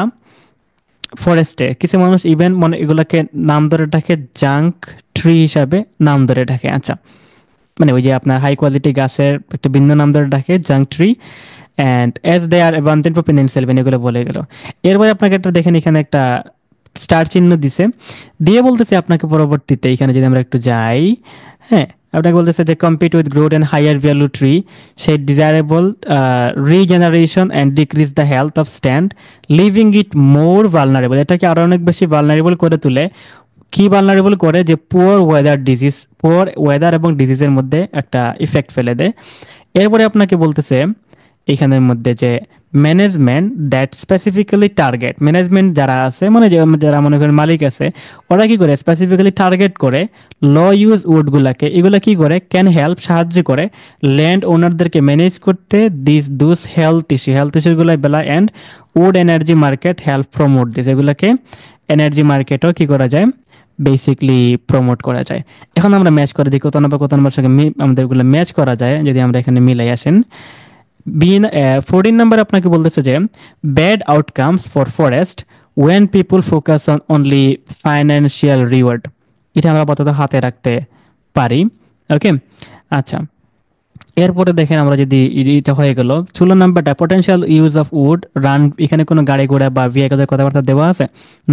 ফরেস্টে কিছু মানুষ ইভেন মানে এগুলাকে নাম ধরে ডাকে জাঙ্ক ট্রি হিসাবে নাম ধরে ডাকে। আচ্ছা, মানে ওই যে আপনার হাই কোয়ালিটি গাছের একটা ভিন্ন নাম ধরে ডাকে junk tree, and as they are abundant for Pennsylvania, এগুলো বলে গেল। এরপরে আপনাকে একটা দেখেন, এখানে একটা স্টার চিহ্ন দিছে, দিয়ে বলতেছে আপনাকে পরবর্তীতে এখানে যদি আমরা একটু যাই, হ্যাঁ, আপনাকে বলতেছে যে compete with growth and higher value tree, সেই desirable regeneration and decrease the health of stand, leaving it more vulnerable. এটাকে আরো অনেক বেশি ভালনারেবল করে তুলে। কি ভালনারেবল করে, যে পুয়ার ওয়েদার এবং ডিজিজের মধ্যে একটা ইফেক্ট ফেলে দেয়। এরপরে আপনাকে বলতেছে এখানের মধ্যে যে management that specifically target, management যারা আছে মানে যারা মনে করেন মালিক আছে, ওরা কি করে স্পেসিফিক্যালি টার্গেট করে ল ইউজ উডগুলাকে, এগুলা কি করে, ক্যান হেল্প, সাহায্য করে ল্যান্ড ওনারদেরকে ম্যানেজ করতে দুস হেলথ ইস্যুগুলো বেলা, and wood energy market help promote this, এগুলাকে এনার্জি মার্কেটও কি করা যায়, বেসিকলি প্রমোট করা যায়। এখন আমরা ম্যাচ করে দিই কত নম্বর সঙ্গে আমাদের এগুলো ম্যাচ করা যায়, যদি আমরা এখানে মিলাই আসেন। 14 নাম্বার আপনাকে বলতেছে যে bad outcomes for forest when people focus on only financial reward. এটা আমরা আপাতত হাতে রাখতে পারি, ওকে। আচ্ছা, এরপরে দেখেন আমরা যদি এটা হয়ে গেল 16 নাম্বারটা potential use of wood run, এখানে কোনো গাড়ি ঘোড়া বা ভেহিকলের কথাবার্তা দেওয়া আছে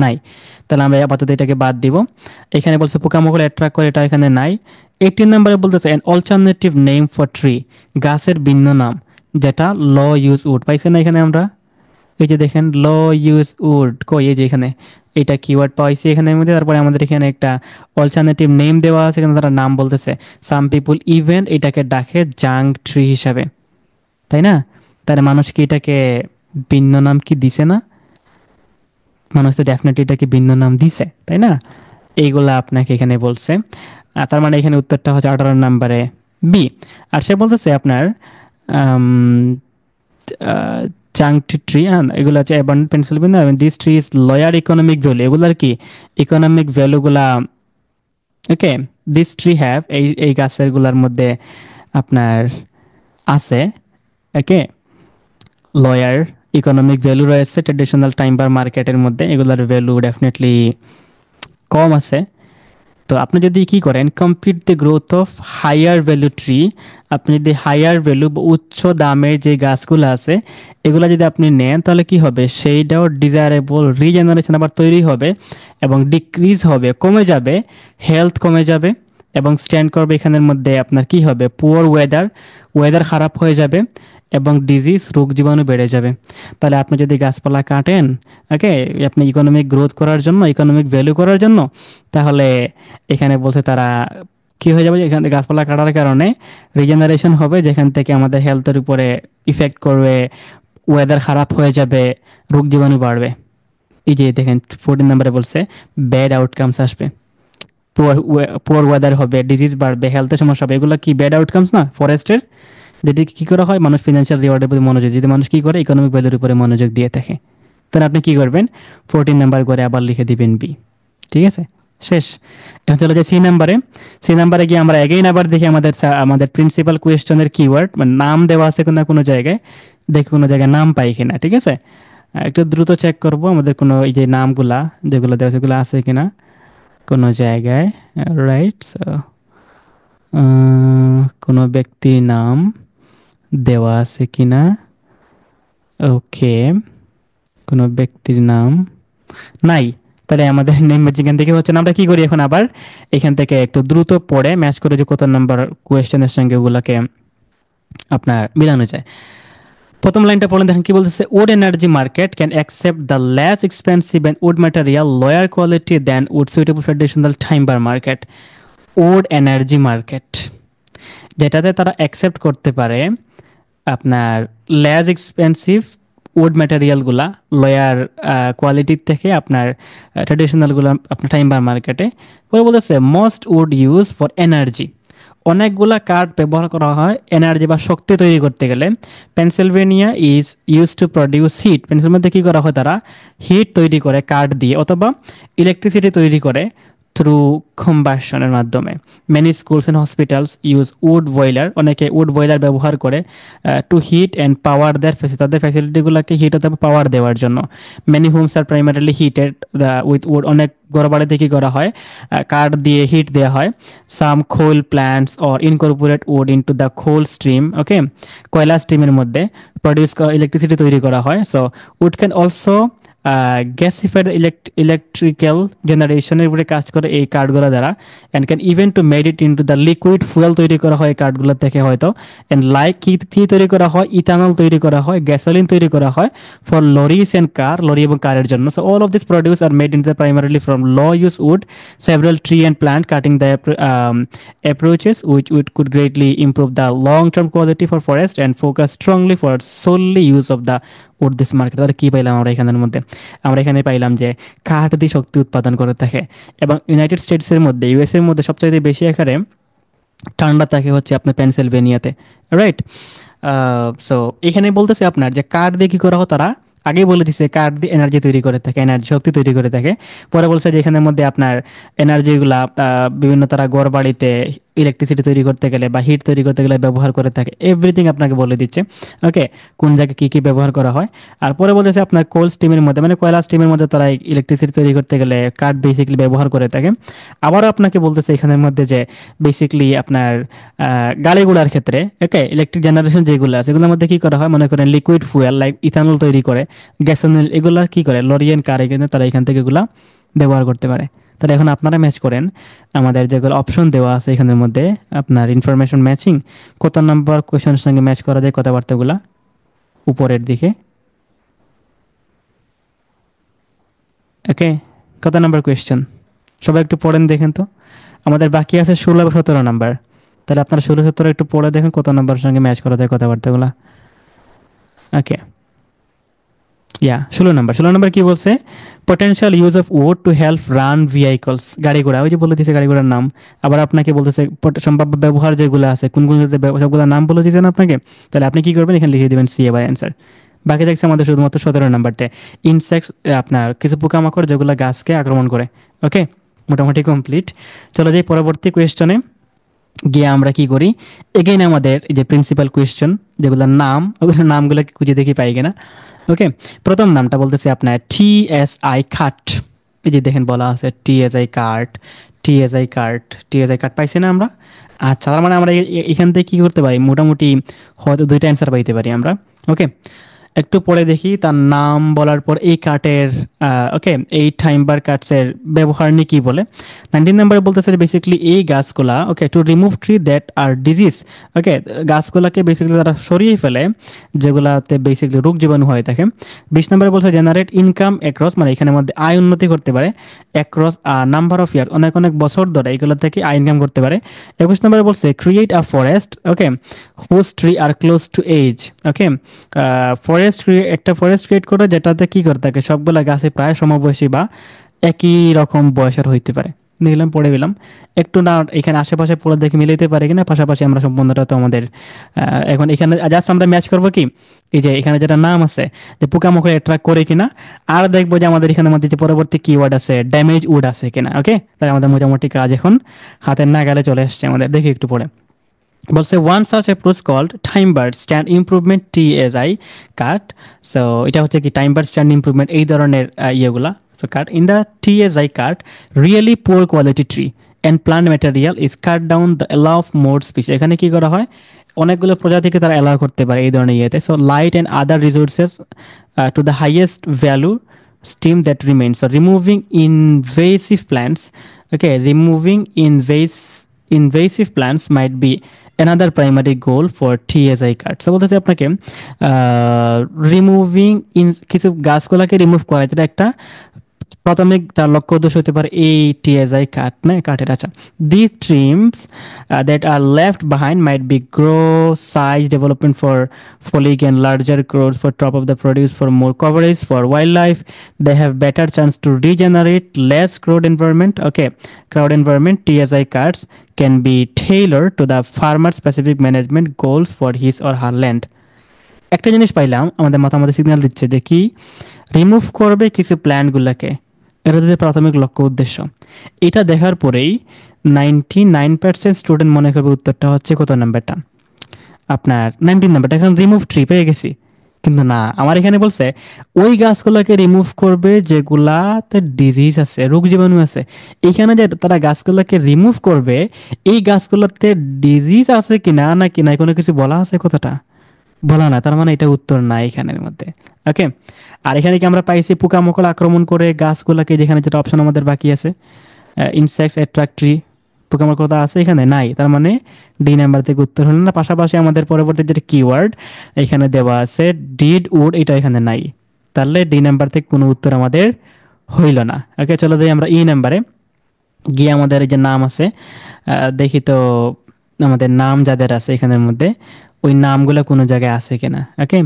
নাই, তাহলে আমরা আপাতত এটাকে বাদ দিব। এখানে বলছে পোকামাকড় অ্যাট্রাক্ট করে, এটা এখানে নাই। 18 নাম্বারে বলতেছে an alternative name for tree, গাছের ভিন্ন নাম, যেটা ল ইউজ উড। পাইছে না এখানে আমরা, এই যে দেখেন ল ইউজ উড, কই এই যে এখানে এটা কিওয়ার্ড পাইছি এখানের মধ্যে। তারপরে আমাদের এখানে একটা অল্টারনেটিভ নেম দেওয়া আছে, এখানে তারা নাম বলতেছে, সাম পিপুল ইভেন এটাকে ডাকে জাঙ্ক ট্রি হিসাবে, তাই না? তাহলে মানুষ কি এটাকে ভিন্ন নাম কি দিছে না? মানুষ তো ডেফিনেটলি এটাকে ভিন্ন নাম দিছে, তাই না? এইগুলা আপনাকে এখানে বলছে। তার মানে এখানে উত্তরটা হচ্ছে 18 নম্বরে বি। আর সে বলতেছে আপনার জাঙ্ক ট্রি, এগুলো হচ্ছে abundant Pennsylvania, this tree is lower economic value, এগুলার কি ইকোনমিক ভ্যালুগুলা, ওকে। দিস ট্রি হ্যাভ, এই গাছের গুলার মধ্যে আপনার আছে, ওকে, লয়ার ইকোনমিক ভ্যালু রয়েছে ট্রেডিশনাল টাইম্বার মার্কেটের মধ্যে, এগুলার ভ্যালু ডেফিনেটলি কম আছে। তো আপনি যদি কি করেন, compete the growth of higher value tree, আপনি যদি হায়ার ভ্যালু বা উচ্চ দামের যে গাছগুলো আছে এগুলো যদি আপনি নেন, তাহলে কি হবে, সেইটাও ডিজায়ারেবল রিজেনারেশন আবার তৈরি হবে এবং ডিক্রিজ হবে, কমে যাবে, হেলথ কমে যাবে এবং স্ট্যান্ড করবে এখানের মধ্যে আপনার কি হবে, পুয়ার ওয়েদার, ওয়েদার খারাপ হয়ে যাবে, এবং ডিজিজ, রোগ জীবাণু বেড়ে যাবে। তাহলে আপনি যদি গাছপালা কাটেন, ওকে, আপনি ইকোনমিক গ্রোথ করার জন্য, ইকোনমিক ভ্যালু করার জন্য, তাহলে এখানে বলছে তারা কি হয়ে যাবে, এখানে গাছপালা কাটার কারণে রিজেনারেশন হবে, যেখান থেকে আমাদের হেলথের উপরে ইফেক্ট করবে, ওয়েদার খারাপ হয়ে যাবে, রোগ জীবাণু বাড়বে। এই যে দেখেন 14 নম্বরে বলছে ব্যাড আউটকামস আসবে, পুয়ার ওয়েদার হবে, ডিজিজ বাড়বে, হেলথের সমস্যা হবে। এগুলো কি ব্যাড আউটকামস না ফরেস্টের? যদি কি করা হয়, মানুষ ফিনান্সিয়াল রিওয়ার্ডের প্রতি মনোযোগ, যদি মানুষ কি করে ইকোনমিক ভ্যালুর উপরে মনোযোগ দিয়ে থাকে, তাহলে আপনি কি করবেন, 14 নাম্বার করে আবার লিখে দিবেন বি। ঠিক আছে, শেষ। এখন চলে যায় সি নাম্বারে। সি নাম্বারে গিয়ে আমরা এগেইন আবার দেখি আমাদের প্রিন্সিপাল কোয়েশ্চনের কিওয়ার্ড, মানে নাম দেওয়া আছে কিনা কোনো জায়গায়, দেখি কোনো জায়গায় নাম পাই কিনা। ঠিক আছে, একটু দ্রুত চেক করব আমাদের কোনো এই যে নামগুলা যেগুলো দেওয়া সেগুলো আছে কিনা কোনো জায়গায়। রাইট, কোনো ব্যক্তির নাম দেওয়া আছে কিনা। ওকে, কোনো ব্যক্তির নাম নাই। তাহলে আমাদের নেম ম্যাচিং থেকে হচ্ছে না। আমরা কি করি এখন, আবার এখান থেকে একটু দ্রুত পড়ে ম্যাচ করে যে কত নাম্বার কোয়েশ্চেনের সঙ্গে ওগুলাকে আপনার মিলানো যায়। প্রথম লাইনটা পড়েন, দেখেন কি বলতেছে, wood energy market can accept the less expensive and wood material lower quality than wood suitable traditional timber market. Wood energy market, যেটাতে তারা অ্যাকসেপ্ট করতে পারে আপনার লেস এক্সপেন্সিভ উড ম্যাটেরিয়ালগুলা লোয়ার কোয়ালিটির থেকে আপনার ট্রেডিশনালগুলো আপনার টাইম্বার মার্কেটে। পরে বলেছে most wood use for energy, অনেকগুলা কাঠ ব্যবহার করা হয় এনার্জি বা শক্তি তৈরি করতে গেলে। Pennsylvania is use to produce heat, পেনসিলের মধ্যে কী করা হয়, তারা হিট তৈরি করে কাঠ দিয়ে, অথবা ইলেকট্রিসিটি তৈরি করে থ্রু কম্বাশনের মাধ্যমে। Many schools and hospitals use wood boiler, অনেকে উড বয়লার ব্যবহার করে to heat and power their তাদের ফ্যাসিলিটিগুলোকে হিট অথবা পাওয়ার দেওয়ার জন্য। Many homes are primarily heated with wood, অনেক ঘরবাড়িতে কী করা হয়, কাঠ দিয়ে হিট দেওয়া হয়। Some coal plants or incorporate wood into the coal stream, okay, কয়লা স্ট্রিমের মধ্যে প্রডিউস ইলেকট্রিসিটি তৈরি করা হয়। So wood can also gasified electrical জেনারেশনের উপরে কাজ করে এই কাঠগুলো দ্বারা, and can even to made it into the liquid fuel তৈরি করা হয় কাঠগুলো থেকে হয়তো। অ্যান্ড লাইক কি তৈরি করা হয়, ইথানল তৈরি করা হয়, গ্যাসোলিন তৈরি করা হয় for lorries and car, lorry এবং কারের জন্য। So all of this produce are made in the primarily from low use wood, several tree and plant cutting the approaches which would could greatly improve the long-term quality for forest and focus strongly for solely use of the wood this market। তাহলে কি পাইলাম আমরা এখানের মধ্যে, আমরা এখানে পাইলাম যে কাঠ দিয়ে শক্তি উৎপাদন করে থাকে, এবং ইউনাইটেড স্টেটসের মধ্যে, ইউএস এর মধ্যে সবচাইতে বেশি আকারে ঠান্ডা থাকে হচ্ছে আপনার পেনসিলভেনিয়াতে। রাইট, সো এখানে বলতেছে আপনার যে কাঠ দিয়ে কী করা হয়, তারা আগেই বলে দিছে কাঠ দিয়ে এনার্জি তৈরি করে থাকে, এনার্জি শক্তি তৈরি করে থাকে। পরে বলছে যে এখানের মধ্যে আপনার এনার্জিগুলা বিভিন্ন তারা ঘর বাড়িতে ইলেকট্রিসিটি তৈরি করতে গেলে বা হিট তৈরি করতে গেলে ব্যবহার করে থাকে। এভরিথিং আপনাকে বলে দিচ্ছে, ওকে, কোন জায়গায় কী কী ব্যবহার করা হয়। আর পরে বলতেছে আপনার কোল স্টিমের মধ্যে, মানে কয়লা স্টিমের মধ্যে তারা ইলেকট্রিসিটি তৈরি করতে গেলে কাঠ বেসিক্যালি ব্যবহার করে থাকে। আবারও আপনাকে বলতেছে এখানের মধ্যে যে বেসিক্যালি আপনার গাড়িগুলার ক্ষেত্রে, ওকে, ইলেকট্রিক জেনারেশন যেগুলো আছে এগুলোর মধ্যে কী করা হয়, মনে করেন লিকুইড ফুয়েল লাইক ইথানল তৈরি করে, গ্যাসোলিন, এগুলা কী করে লরিয়ান কার এখানে তারা এখান থেকে এগুলা ব্যবহার করতে পারে। তাহলে এখন আপনারা ম্যাচ করেন আমাদের যেগুলো অপশন দেওয়া আছে এখানের মধ্যে, আপনার ইনফরমেশন ম্যাচিং কত নাম্বার কোয়েশনের সঙ্গে ম্যাচ করা যায় কথাবার্তাগুলা উপরের দিকে। ওকে, কত নাম্বার কোয়েশ্চেন সবাই একটু পড়েন দেখেন তো। আমাদের বাকি আছে 16-17 নাম্বার, তাহলে আপনারা 16-17 একটু পড়ে দেখেন কত নাম্বার সঙ্গে ম্যাচ করা যায় কথাবার্তাগুলা। ওকে, 16 নম্বর কি বলছে, potential use of wood to help run vehicles, গাড়ি ঘোড়া, ওই যে বলে দিয়েছে গাড়ি ঘোড়ার নাম। আবার আপনাকে বলতেছে সম্ভাব্য ব্যবহার যেগুলো আছে কোনগুলোতে, সবগুলোর নাম বলে দিয়েছেন আপনাকে। তাহলে আপনি কি করবেন, এখানে লিখে দেবেন সি এবার অ্যান্সার। বাকি দেখছে আমাদের শুধুমাত্র 17 নাম্বারটা, ইনসেক্টস, আপনার কিছু পোকামাকড় যেগুলো গাছকে আক্রমণ করে। ওকে, মোটামুটি কমপ্লিট। চলো যাই পরবর্তী কোয়েশ্চনে গিয়ে আমরা কি করি, এগেইন আমাদের এই যে প্রিন্সিপাল কোয়েশ্চন যেগুলোর নাম, ওগুলোর নামগুলো খুঁজে দেখি পাই কিনা। ওকে, প্রথম নামটা বলতেছে আপনার TSI কাঠ, এই যে দেখেন বলা আছে TSI কাঠ, TSI কাঠ, TSI কাঠ পাইছি না আমরা। আচ্ছা, তার মানে আমরা এখান থেকে কী করতে পারি, মোটামুটি হয়তো দুইটা অ্যান্সার পাইতে পারি আমরা। ওকে, একটু পরে দেখি তার নাম বলার পর এই কার্টের ওকে এই টাইমবার কার্ডসের ব্যবহার নিয়ে কি বলে। 19 নাম্বারে বলতেছে যে বেসিক্যালি এই গাছগুলা okay to remove tree that are disease, okay গাছগুলাকে বেসিক্যালি তারা সরিয়ে ফেলে যেগুলাতে বেসিক্যালি রোগ জীবাণু হয়ে থাকে। 20 নম্বরে বলছে জেনারেট ইনকাম অ্যাক্রস, মানে এখানের মধ্যে আয় উন্নতি করতে পারে অ্যাক্রস নাম্বার অফ ইয়ার, অনেক অনেক বছর ধরে এগুলো থেকে আয় ইনকাম করতে পারে। 21 নম্বরে বলছে create a forest okay whose tree are close to age, okay forest একটা ফরেস্ট ক্রিয়েট করে যেটাতে কি করে থাকে সবগুলা গাছে প্রায় সমবয়সী বা একই রকম বয়সের হইতে পারে। দেখলাম পড়ে গেলাম একটু না এখানে আশেপাশে পড়ে দেখে মিলাইতে পারে কিনা, পাশাপাশি আমরা সম্বন্ধটা তো আমাদের এখন এখানে জাস্ট আমরা ম্যাচ করবো কি এই যে এখানে যেটা নাম আছে যে পোকামাকড় অ্যাট্রাক্ট করে কিনা, আর দেখবো যে আমাদের এখানে মধ্যে যে পরবর্তী কিওয়ার্ড আছে ড্যামেজ উড আছে কিনা। ওকে তাই আমাদের মোটামুটি কাজ এখন হাতের নাগালে চলে আসছে আমাদের, দেখি একটু পরে বলছে one such approach called timber stand improvement TSI cut. So এটা হচ্ছে কি টাইম বার্ড স্ট্যান্ড ইমপ্রুভমেন্ট এই ধরনের ইয়েগুলা। So cut in the TSI cut really poor quality tree and plant material is cut down the allow of more species. এখানে কি করা হয় অনেকগুলো প্রজাতিকে তারা অ্যালাউ করতে পারে এই ধরনের ইয়েতে। So light and other resources to the highest value steam that remain. So removing invasive plants, okay removing invasive plants might be another primary goal for TSI card. So বলতেছে আপনাকে রিমুভিং কিছু গাছগুলাকে remove করা, যেটা একটা প্রাথমিক তার লক্ষ্য উদ্দেশ্য হতে পারে এই টিএসআই কাট না কাঠের। আচ্ছা these trims that are left behind might be grow size development for foliage and larger growth for top of the produce for more coverage for wildlife. They have better chance to regenerate less crowd environment. Okay, crowd environment TSI cards can be tailored to the farmer specific management goals for his or her land. একটা জিনিস পাইলাম আমাদের মাথার signal দিচ্ছে যে কি remove করবে কিছু প্ল্যান্টগুলোকে, এটা তাদের প্রাথমিক লক্ষ্য উদ্দেশ্য। এটা দেখার পরেই 99% স্টুডেন্ট মনে করবে উত্তরটা হচ্ছে কত নাম্বারটা আপনার 19 নাম্বারটা, এখন রিমুভ ট্রি পেয়ে গেছি। কিন্তু না, আমার এখানে বলছে ওই গাছগুলোকে রিমুভ করবে যেগুলাতে ডিজিজ আছে রোগ জীবাণু আছে। এখানে যে তারা গাছগুলোকে রিমুভ করবে এই গাছগুলোতে ডিজিজ আছে কিনা না কিনা কোনো কিছু বলা আছে কতটা বলা না, তার মানে এটা উত্তর না এখানের মধ্যে। ওকে আর এখানে কি আমরা পাইছি পোকামাকড় আক্রমণ করে গাছগুলোকে, যেখানে যেটা অপশন আমাদের বাকি আছে ইনসেক্টস অ্যাট্রাক্টরি পোকামাকড় আছে এখানে নাই, তার মানে ডি নাম্বার থেকে উত্তর হলো না। পাশাপাশি আমাদের পরবর্তী যেটা কিওয়ার্ড এখানে দেওয়া আছে ডিড উড, এটা এখানে নাই, তাহলে ডি নাম্বার থেকে কোনো উত্তর আমাদের হইল না। ওকে চলো যাই আমরা ই নাম্বারে গিয়ে আমাদের যে নাম আছে দেখি তো আমাদের নাম যাদের আছে এখানের মধ্যে ওই নামগুলো কোনো জায়গায় আছে কিনা। ওকে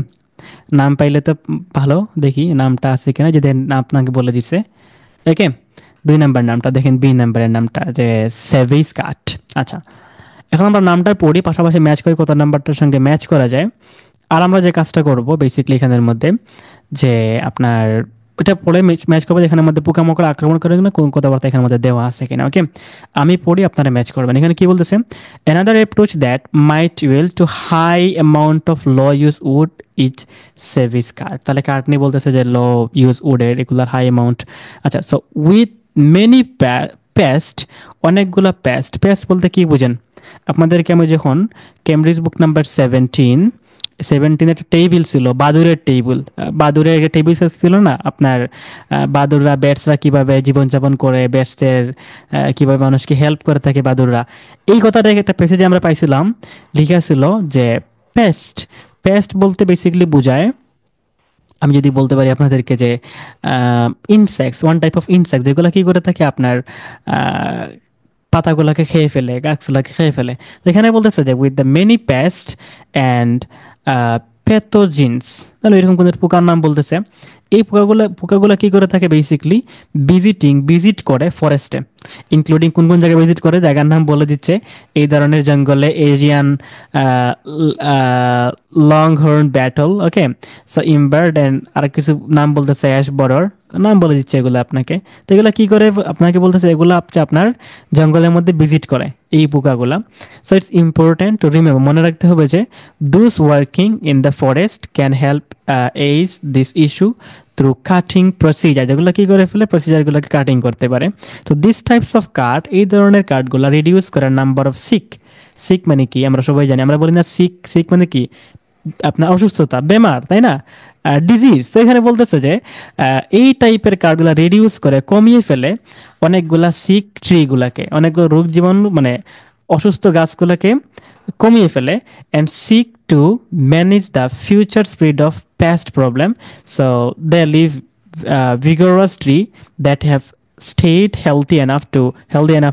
নাম পাইলে তো ভালো, দেখি নামটা আছে কিনা যদি আপনাকে বলে দিছে। ওকে 2 নাম্বার নামটা দেখেন, বি নাম্বারের নামটা যে সেভিস কাট। আচ্ছা এখন আমরা নামটা পড়ি, পাশাপাশি ম্যাচ করি কত নাম্বারটার সঙ্গে ম্যাচ করা যায়। আর আমরা যে কাজটা করব বেসিক্যালি এখানের মধ্যে যে আপনার এটা পড়ে ম্যাচ করবো যেখানের মধ্যে পোকামাকড় আক্রমণ করে কিনা কোন কথাবার্তা এখানের মধ্যে দেওয়া আছে কিনা। ওকে আমি পড়ি আপনারা ম্যাচ করবেন। এখানে কি বলতেছে another approach that might will to high amount of low use wood is সেভিস কার্ড। তাহলে কার্ড নিয়ে বলতেছে যে লো ইউজ উডের এগুলার হাই অ্যামাউন্ট। আচ্ছা সো উইথ মেনি পেস্ট, অনেকগুলা পেস্ট বলতে কি বুঝেন আপনাদেরকে আমি যখন কেমব্রিজ বুক নাম্বার 17 একটা টেবিল ছিল বাদুরের টেবিল, বাদুরের একটা টেবিল ছিল না আপনার, বাদুররা ব্যাটসরা কিভাবে জীবনযাপন করে, ব্যাটসদের কিভাবে মানুষকে হেল্প করে থাকে বাদুররা, এই কথাটা একটা প্যাসেজে আমরা পাইছিলাম লেখা ছিল যে পেস্ট বলতে বেসিক্যালি বোঝায়, আমি যদি বলতে পারি আপনাদেরকে যে insects, one type of insect যেগুলো কি করে থাকে আপনার পাতাগুলোকে খেয়ে ফেলে, গাছগুলোকে খেয়ে ফেলে। এখানে বলতেছে যে with the many pest and pathogens, তাহলে এরকম কোন পোকার নাম বলতেছে। এই পোকাগুলো কি করে থাকে বেসিক্যালি ভিজিট করে ফরেস্টে, ইনক্লুডিং কোন কোন জায়গায় ভিজিট করে জায়গার নাম বলে দিচ্ছে। এই ধরনের জঙ্গলে Asian long horn beetle, okay so emerald and আর কিছু নাম বলতেছে অ্যাশ বরর নাম বলে দিচ্ছে এগুলো আপনাকে। তো এগুলো কি করে আপনাকে বলতেছে এগুলো আপনার জঙ্গলের মধ্যে ভিজিট করে এই পোকাগুলা। So it's important to remember, মনে রাখতে হবে যে those working in the forest can help ease this issue through cutting procedure, যেগুলো কি করে ফেলে প্রসিজারগুলোকে কাটিং করতে পারে। তো দিস টাইপস অফ কাট, এই ধরনের কাটগুলো রিডিউস করার নাম্বার অফ সিক মানে কি আমরা সবাই জানি, আমরা বলি না সিক মানে কি আপনার অসুস্থতা বেমার, তাই না? ডিজিজ। তো এখানে বলতেছে যে এই টাইপের কার্ডগুলা রিডিউস করে কমিয়ে ফেলে অনেকগুলা সিক ট্রিগুলাকে, অনেকগুলো রোগ জীবাণু মানে অসুস্থ গাছগুলোকে কমিয়ে ফেলে, and seek to manage the future spread of pest problem. So they leave vigorous tree that have stayed healthy enough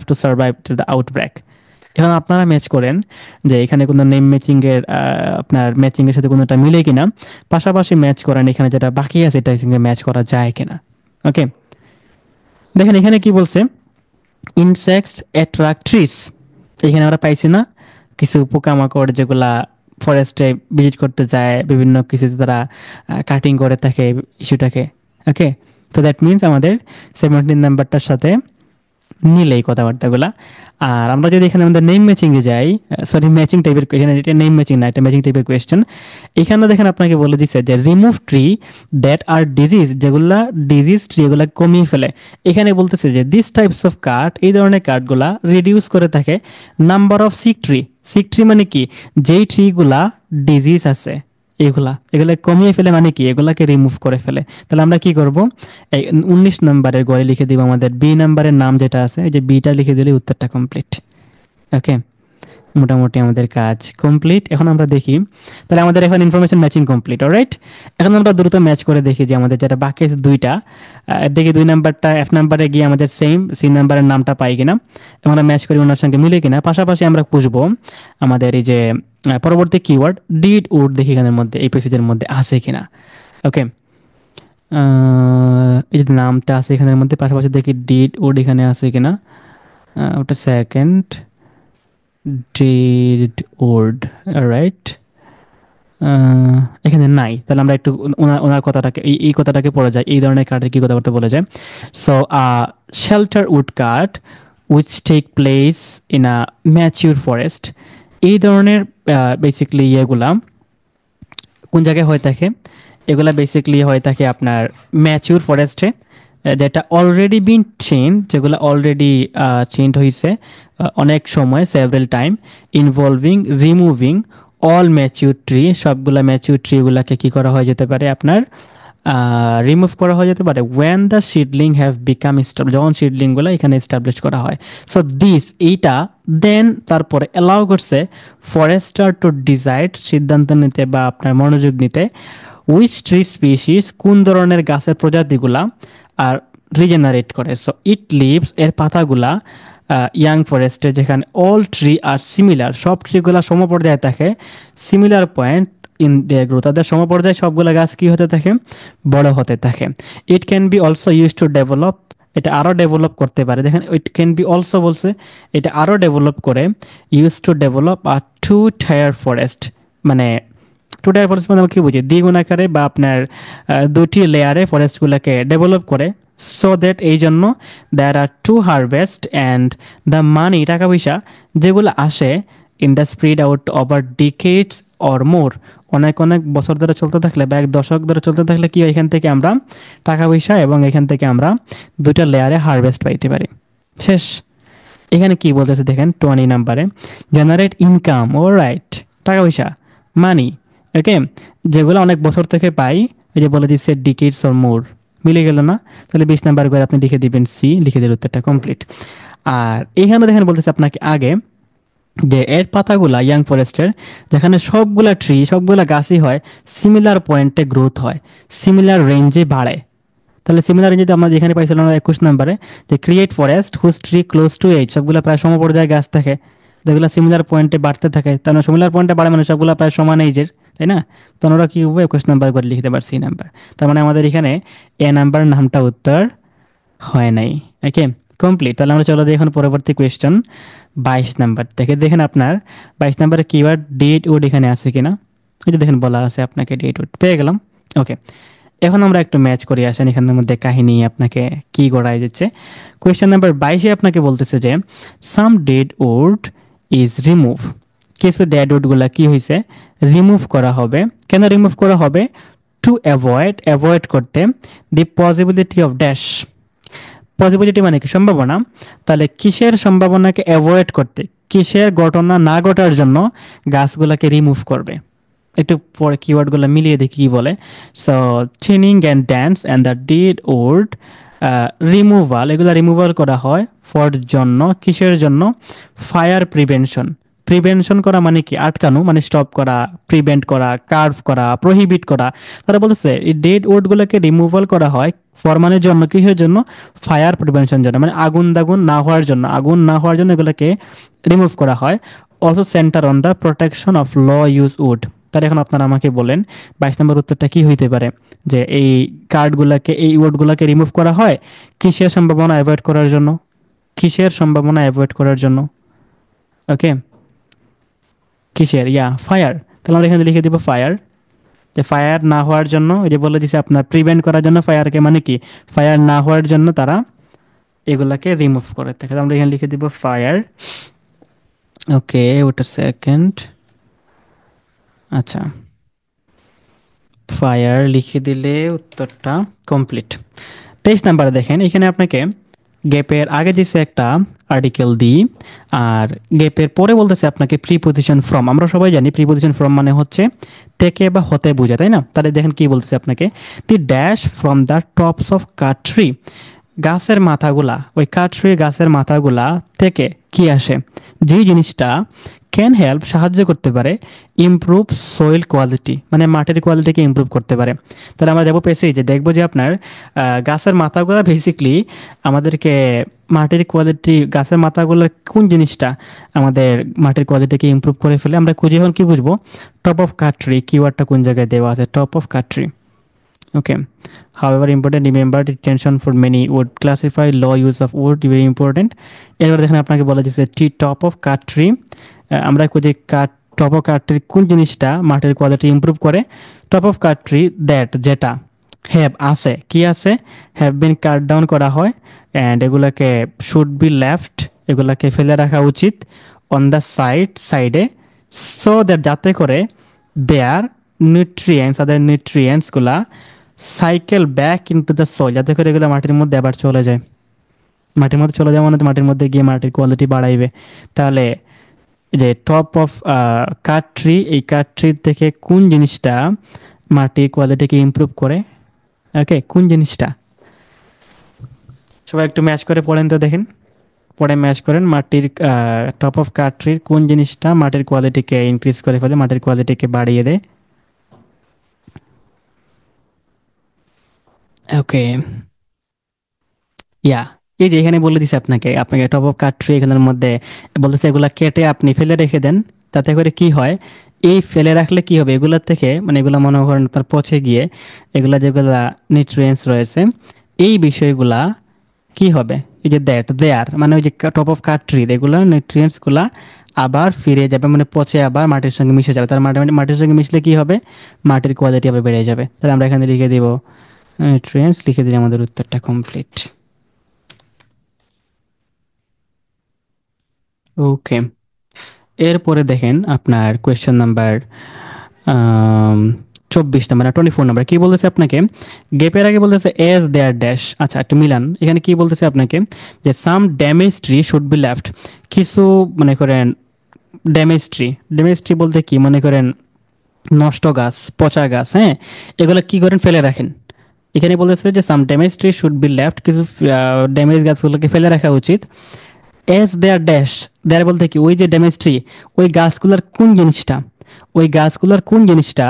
to survive to the outbreak. এখন আপনারা ম্যাচ করেন যে এখানে কোনো নেম ম্যাচিং এর আপনার ম্যাচিং এর সাথে কোনোটা মিলে কিনা, পাশাপাশি ম্যাচ করেন এখানে যেটা বাকি আছে এটার সঙ্গে ম্যাচ করা যায় কিনা। ওকে, দেখেন এখানে কি বলছে, ইনসেক্টস অ্যাট্রাক্ট ট্রিজ। এখানে আমরা পাইছি না কিছু পোকামাকড় যেগুলা ফরেস্টে ভিজিট করতে যায়, বিভিন্ন কিছুতে তারা কাটিং করে থাকে ইস্যুটাকে। ওকে, তো দ্যাট মিনস আমাদের 17 নাম্বারটার সাথে মিলে এই কথাবার্তাগুলা। আর আমরা যদি এখানে আমাদের নেম ম্যাচিংয়ে যাই, সরি ম্যাচিং টাইপের, এখানে এটা নেম ম্যাচিং না, এটা ম্যাচিং টাইপের কোয়েশ্চেন। এখানে দেখেন আপনাকে বলে দিচ্ছে যে remove tree that are disease, যেগুলা ডিজিজ ট্রি এগুলা কমিয়ে ফেলে। এখানে বলতেছে যে দিস টাইপস অফ কার্ড, এই ধরনের কার্ডগুলা রিডিউস করে থাকে number of sick tree. Sick tree মানে কি, যেই ট্রিগুলা ডিজিজ আছে এগুলা কমিয়ে ফেলে, মানে কি এগুলাকে রিমুভ করে ফেলে। তাহলে আমরা কি করব, এই 19 নম্বরের গড়ে লিখে দিব আমাদের বি নাম্বারের নাম যেটা আছে, এই যে বিটা লিখে দিলে উত্তরটা কমপ্লিট। ওকে, মোটামুটি আমাদের কাজ কমপ্লিট। এখন আমরা দেখি, তাহলে আমাদের এখন ইনফরমেশন ম্যাচিং কমপ্লিট। অলরাইট, এখন আমরা দ্রুত ম্যাচ করে দেখি যে আমাদের যেটা বাকি আছে দুইটা, দেখি 2 নাম্বারটা এফ নাম্বারে গিয়ে আমাদের সেম সি নাম্বারের নামটা পাই কিনা, আমরা ম্যাচ করি ওনার সঙ্গে মিলে কিনা। পাশাপাশি আমরা খুঁজবো আমাদের এই যে পরবর্তী কিওয়ার্ড ডিড উড, দেখি এখানের মধ্যে এই প্যাসেজের মধ্যে আছে কিনা। ওকে, এই যে নামটা আছে এখানের মধ্যে, পাশাপাশি দেখি ডিড উড এখানে আছে কিনা। ওটা সেকেন্ড ডিড উড, রাইট, এখানে নাই। তাহলে আমরা একটু ওনার কথাটাকে এই কথাটাকে পড়ে যায়, এই ধরনের কার্ডের কি কথাবার্তা বলে যায়। So shelter wood card which take place in a mature forest, এই ধরনের বেসিক্যালি ইয়েগুলা কোন জায়গায় হয়ে থাকে, এগুলা বেসিক্যালি হয়ে থাকে আপনার ম্যাচিউর ফরেস্টে, যেটা অলরেডি বিন চেঞ্জ, যেগুলো অলরেডি চেঞ্জ হয়েছে অনেক সময়, several time, involving removing all mature tree, সবগুলা ম্যাচিউর ট্রিগুলাকে কি করা হয়ে যেতে পারে আপনার রিমুভ করা হয়ে যেতে পারে when the seedling have become establish, যখন সিডলিংগুলো এখানে এস্টাবলিশ করা হয়। সো দিস এইটা দেন তারপরে অ্যালাউ করছে ফরেস্টার টু ডিসাইড, সিদ্ধান্ত নিতে বা আপনার মনোযোগ নিতে, উইচ ট্রি স্পিসিস, কোন ধরনের গাছের প্রজাতিগুলা আর রিজেনারেট করে। সো ইট লিভস, এর পাতাগুলা ইয়াং ফরেস্টে, যেখানে অল ট্রি আর সিমিলার, সব ট্রিগুলা সমপর্যায়ে থাকে, similar point in their growth, তাদের সমপর্যায়ে সবগুলো গাছ কি হতে থাকে, বড় হতে থাকে। It can be also use to develop, এটা আরও ডেভেলপ করতে পারে। দেখেন ইট ক্যান বি অলসো বলছে, এটা আরও ডেভেলপ করে, use to develop a 2 tyre forest, মানে 2 টায়ার ফরেস্ট মানে কি বুঝি, দ্বিগুণ আকারে বা আপনার 2টি লেয়ারে ফরেস্টগুলোকে ডেভেলপ করে। সো দ্যাট এই জন্য there are to harvest and the money, টাকা পয়সা যেগুলো আসে in the spread out over decades or more, অনেক অনেক বছর ধরে চলতে থাকলে বা 1 দশক ধরে চলতে থাকলে কি এখান থেকে আমরা টাকা পয়সা এবং এখান থেকে আমরা 2টা লেয়ারে হারভেস্ট পাইতে পারি। শেষ। এখানে কি বলতেছে দেখেন 20 নাম্বারে, জেনারেট ইনকাম, ও রাইট, টাকা পয়সা, মানি, ওকে, যেগুলো অনেক বছর থেকে পাই, এই যে বলে দিচ্ছে ডিকেডস অর মোর, মিলে গেল না? তাহলে 20 নাম্বার করে আপনি লিখে দিবেন সি, লিখে দিলে উত্তরটা কমপ্লিট। আর এখানে দেখেন বলতেছে আপনাকে আগে যে এর পাতাগুলা ইয়াং ফরেস্টের, যেখানে সবগুলা ট্রি সবগুলা গাছই হয়, সিমিলার পয়েন্টে গ্রোথ হয়, সিমিলার রেঞ্জে বাড়ে। তাহলে সিমিলার রেঞ্জে আমরা যেখানে পাইছিলাম 21 নম্বরে, যে create forest whose tree close to age, সবগুলো প্রায় সমপর্যায়ে গাছ থাকে, যেগুলো সিমিলার পয়েন্টে বাড়তে থাকে, তার মানে সিমিলার পয়েন্টে বাড়ে মানে সবগুলো প্রায় সমান এইজের, তাই না? তো আমরা কি করবো, 21 নাম্বার করে লিখতে পারছি নাম্বার। তার মানে আমাদের এখানে এ নাম্বার নামটা উত্তর হয় নাই। ওকে, কমপ্লিট। তাহলে আমরা চলো এখন পরবর্তী কোয়েশ্চেন 22 নাম্বার থেকে। দেখেন আপনার 22 নাম্বারে কিওয়ার্ড ডেট উড এখানে আছে কিনা, এই যে দেখেন বলা আছে আপনাকে ডেট উড, পেয়ে গেলাম। ওকে, এখন আমরা একটু ম্যাচ করে আসেন এখানের মধ্যে কাহিনী আপনাকে কি গড়াই যাচ্ছে। কোয়েশ্চেন নাম্বার 22-এ আপনাকে বলতেছে যে some dead wood is remove, কিছু ডেড উডগুলা কি হয়েছে, রিমুভ করা হবে। কেন রিমুভ করা হবে? টু অ্যাভয়েড করতে দি পসিবিলিটি অফ ড্যাশ, পসিবিলিটি মানে কি, সম্ভাবনা। তাহলে কিসের সম্ভাবনাকে অ্যাভয়েড করতে, কিসের ঘটনা না ঘটার জন্য গাছগুলাকে রিমুভ করবে, একটু পরে কিওয়ার্ডগুলো মিলিয়ে দেখি কি বলে। So thinning and dance and the dead wood removal, এগুলো রিমুভাল করা হয় ফর জন্য, কিসের জন্য? Fire prevention. প্রিভেনশন করা মানে কি? আটকানো, মানে স্টপ করা, প্রিভেন্ট করা, কার্ভ করা, প্রহিবিট করা। তারা বলতেছে এই ডেড উডগুলোকে রিমুভাল করা হয় ফর মানে জন্য, কিসের জন্য? ফায়ার প্রিভেনশন জন্য, মানে আগুন দাগুন না হওয়ার জন্য, আগুন না হওয়ার জন্য এগুলোকে রিমুভ করা হয়। Also centre on the protection of low use wood. তাহলে এখন আপনারা আমাকে বলেন 22 নম্বর উত্তরটা কি হইতে পারে? যে এই কার্ডগুলোকে, এই ওয়ার্ডগুলোকে রিমুভ করা হয় কিসের সম্ভাবনা অ্যাভয়েড করার জন্য? কিসের সম্ভাবনা অ্যাভয়েড করার জন্য? ওকে, কিসের? ফায়ার। তাহলে আমরা এখানে লিখে দিব ফায়ার। যে ফায়ার না হওয়ার জন্য, ওই যে বলে দিছে আপনার প্রিভেন্ট করার জন্য ফায়ারকে, মানে কি ফায়ার না হওয়ার জন্য তারা এগুলাকে রিমুভ করে থাকে। আমরা এখানে লিখে দিব ফায়ার। ওকে, ওটা সেকেন্ড। আচ্ছা, ফায়ার লিখে দিলে উত্তরটা কমপ্লিট। 23 নাম্বারে দেখেন, এখানে আপনাকে গ্যাপের আগে দিছে একটা আর্টিকেল দি, আর গ্যাপের পরে বলতেছে আপনাকে প্রিপোজিশন ফ্রম। আমরা সবাই জানি প্রিপোজিশন ফ্রম মানে হচ্ছে থেকে বা হতে বোঝা, তাই না? তাহলে দেখেন কি বলতেছে আপনাকে, the dash from the tops of cut tree. গাছের মাথাগুলা, ওই কাট ট্রি গাছের মাথাগুলা থেকে কি আসে? যেই জিনিসটা ক্যান হেল্প, সাহায্য করতে পারে, ইমপ্রুভ সয়েল কোয়ালিটি, মানে মাটির কোয়ালিটিকে ইমপ্রুভ করতে পারে। তাহলে আমরা যাবো পেসেজে, দেখবো যে আপনার গাছের মাথাগুলো বেসিকলি আমাদেরকে মাটির কোয়ালিটি, গাছের মাথাগুলোর কোন জিনিসটা আমাদের মাটির কোয়ালিটিকে ইমপ্রুভ করে ফেলে। আমরা খুঁজে এখন কি খুঁজবো? টপ অফ কাট্রি, কিওয়ার্ডটা কোন জায়গায় দেওয়া আছে? Top of cut tree. Okay, however important, remember detention for many would classify law use of wood very important. এবার দেখেন আপনাকে বলা যাচ্ছে টি টপ অফ কাট ট্রি। আমরা খুঁজি কাট, টপ অফ কাট ট্রি কোন জিনিসটা মাটির কোয়ালিটি ইমপ্রুভ করে? Top of cut tree that, যেটা হ্যাভ আছে, কি আছে? হ্যাভ বিন কাট ডাউন করা হয়, অ্যান্ড এগুলাকে শুড বি লেফট, এগুলাকে ফেলে রাখা উচিত, অন দ্য সাইডে, সো দ্যাট, যাতে করে দেয়ার নিউট্রিয়েন্টস, তাদের নিউট্রিয়েন্টসগুলা cycle back into the soil, যাতে করে এগুলো মাটির মধ্যে আবার চলে যায়। মাটির মধ্যে চলে যাওয়া মানে তো মাটির মধ্যে গিয়ে মাটির কোয়ালিটি বাড়াইবে। তাহলে যে টপ অফ কাট ট্রি, এই কাট ট্রি থেকে কোন জিনিসটা মাটির কোয়ালিটিকে ইমপ্রুভ করে? ওকে, কোন জিনিসটা? সবাই একটু ম্যাচ করে পড়েন তো, দেখেন পরে ম্যাচ করেন। মাটির টপ অফ কাট ট্রির কোন জিনিসটা মাটির কোয়ালিটিকে ইনক্রিজ করে ফেলে, মাটির কোয়ালিটিকে বাড়িয়ে দেয়? ওকে, ইয়া এই যে এখানে বলে দিছে আপনাকে, আপনাকে টপ অফ কাট ট্রি এখানের মধ্যে বলতেছে এগুলা কেটে আপনি ফেলে রেখে দেন, তাতে করে কি হয়? এই ফেলে রাখলে কি হবে? এগুলোর থেকে, মানে এগুলো মনে করেন তার পচে গিয়ে এগুলা যেগুলা নিউট্রিয়েন্টস রয়েছে, এই বিষয়গুলা কি হবে? এই যে দ্যাট দেয়ার, মানে ওই যে টপ অফ কাট ট্রি, এগুলো নিউট্রিয়েন্টস গুলা আবার ফিরে যাবে, মানে পচে আবার মাটির সঙ্গে মিশে যাবে। তার মাটির সঙ্গে মিশলে কি হবে? মাটির কোয়ালিটি আবার বেড়ে যাবে। তাহলে আমরা এখানে লিখে দিব নিউট্রিয়েন্টস, লিখে দিলে আমাদের উত্তরটা কমপ্লিট। ওকে, এরপরে দেখেন আপনার কোয়েশ্চেন নাম্বার 24 নাম্বার, 24 নাম্বার কি বলতেছে আপনাকে? গেপের আগে বলতেছে এজ দেয়ার ড্যাশ। আচ্ছা, একটু মিলান, এখানে কি বলতেছে আপনাকে? যে some damage tree should be left. কিছু মনে করেন ড্যামেজ ট্রি, ড্যামেজ ট্রি বলতে কি মনে করেন? নষ্ট গাছ, পচা গাছ, হ্যাঁ, এগুলো কি করেন? ফেলে রাখেন। এখানে বলতেছে যে some damage tree should be left, কিছু ড্যামেজ গাছগুলোকে ফেলে রাখা উচিত। এস দেয়ার ড্যাশ, দেয়ার বলতে কি ওই যে ড্যামেজ ট্রি, ওই গাছগুলোর কোন জিনিসটা, ওই গাছগুলোর কোন জিনিসটা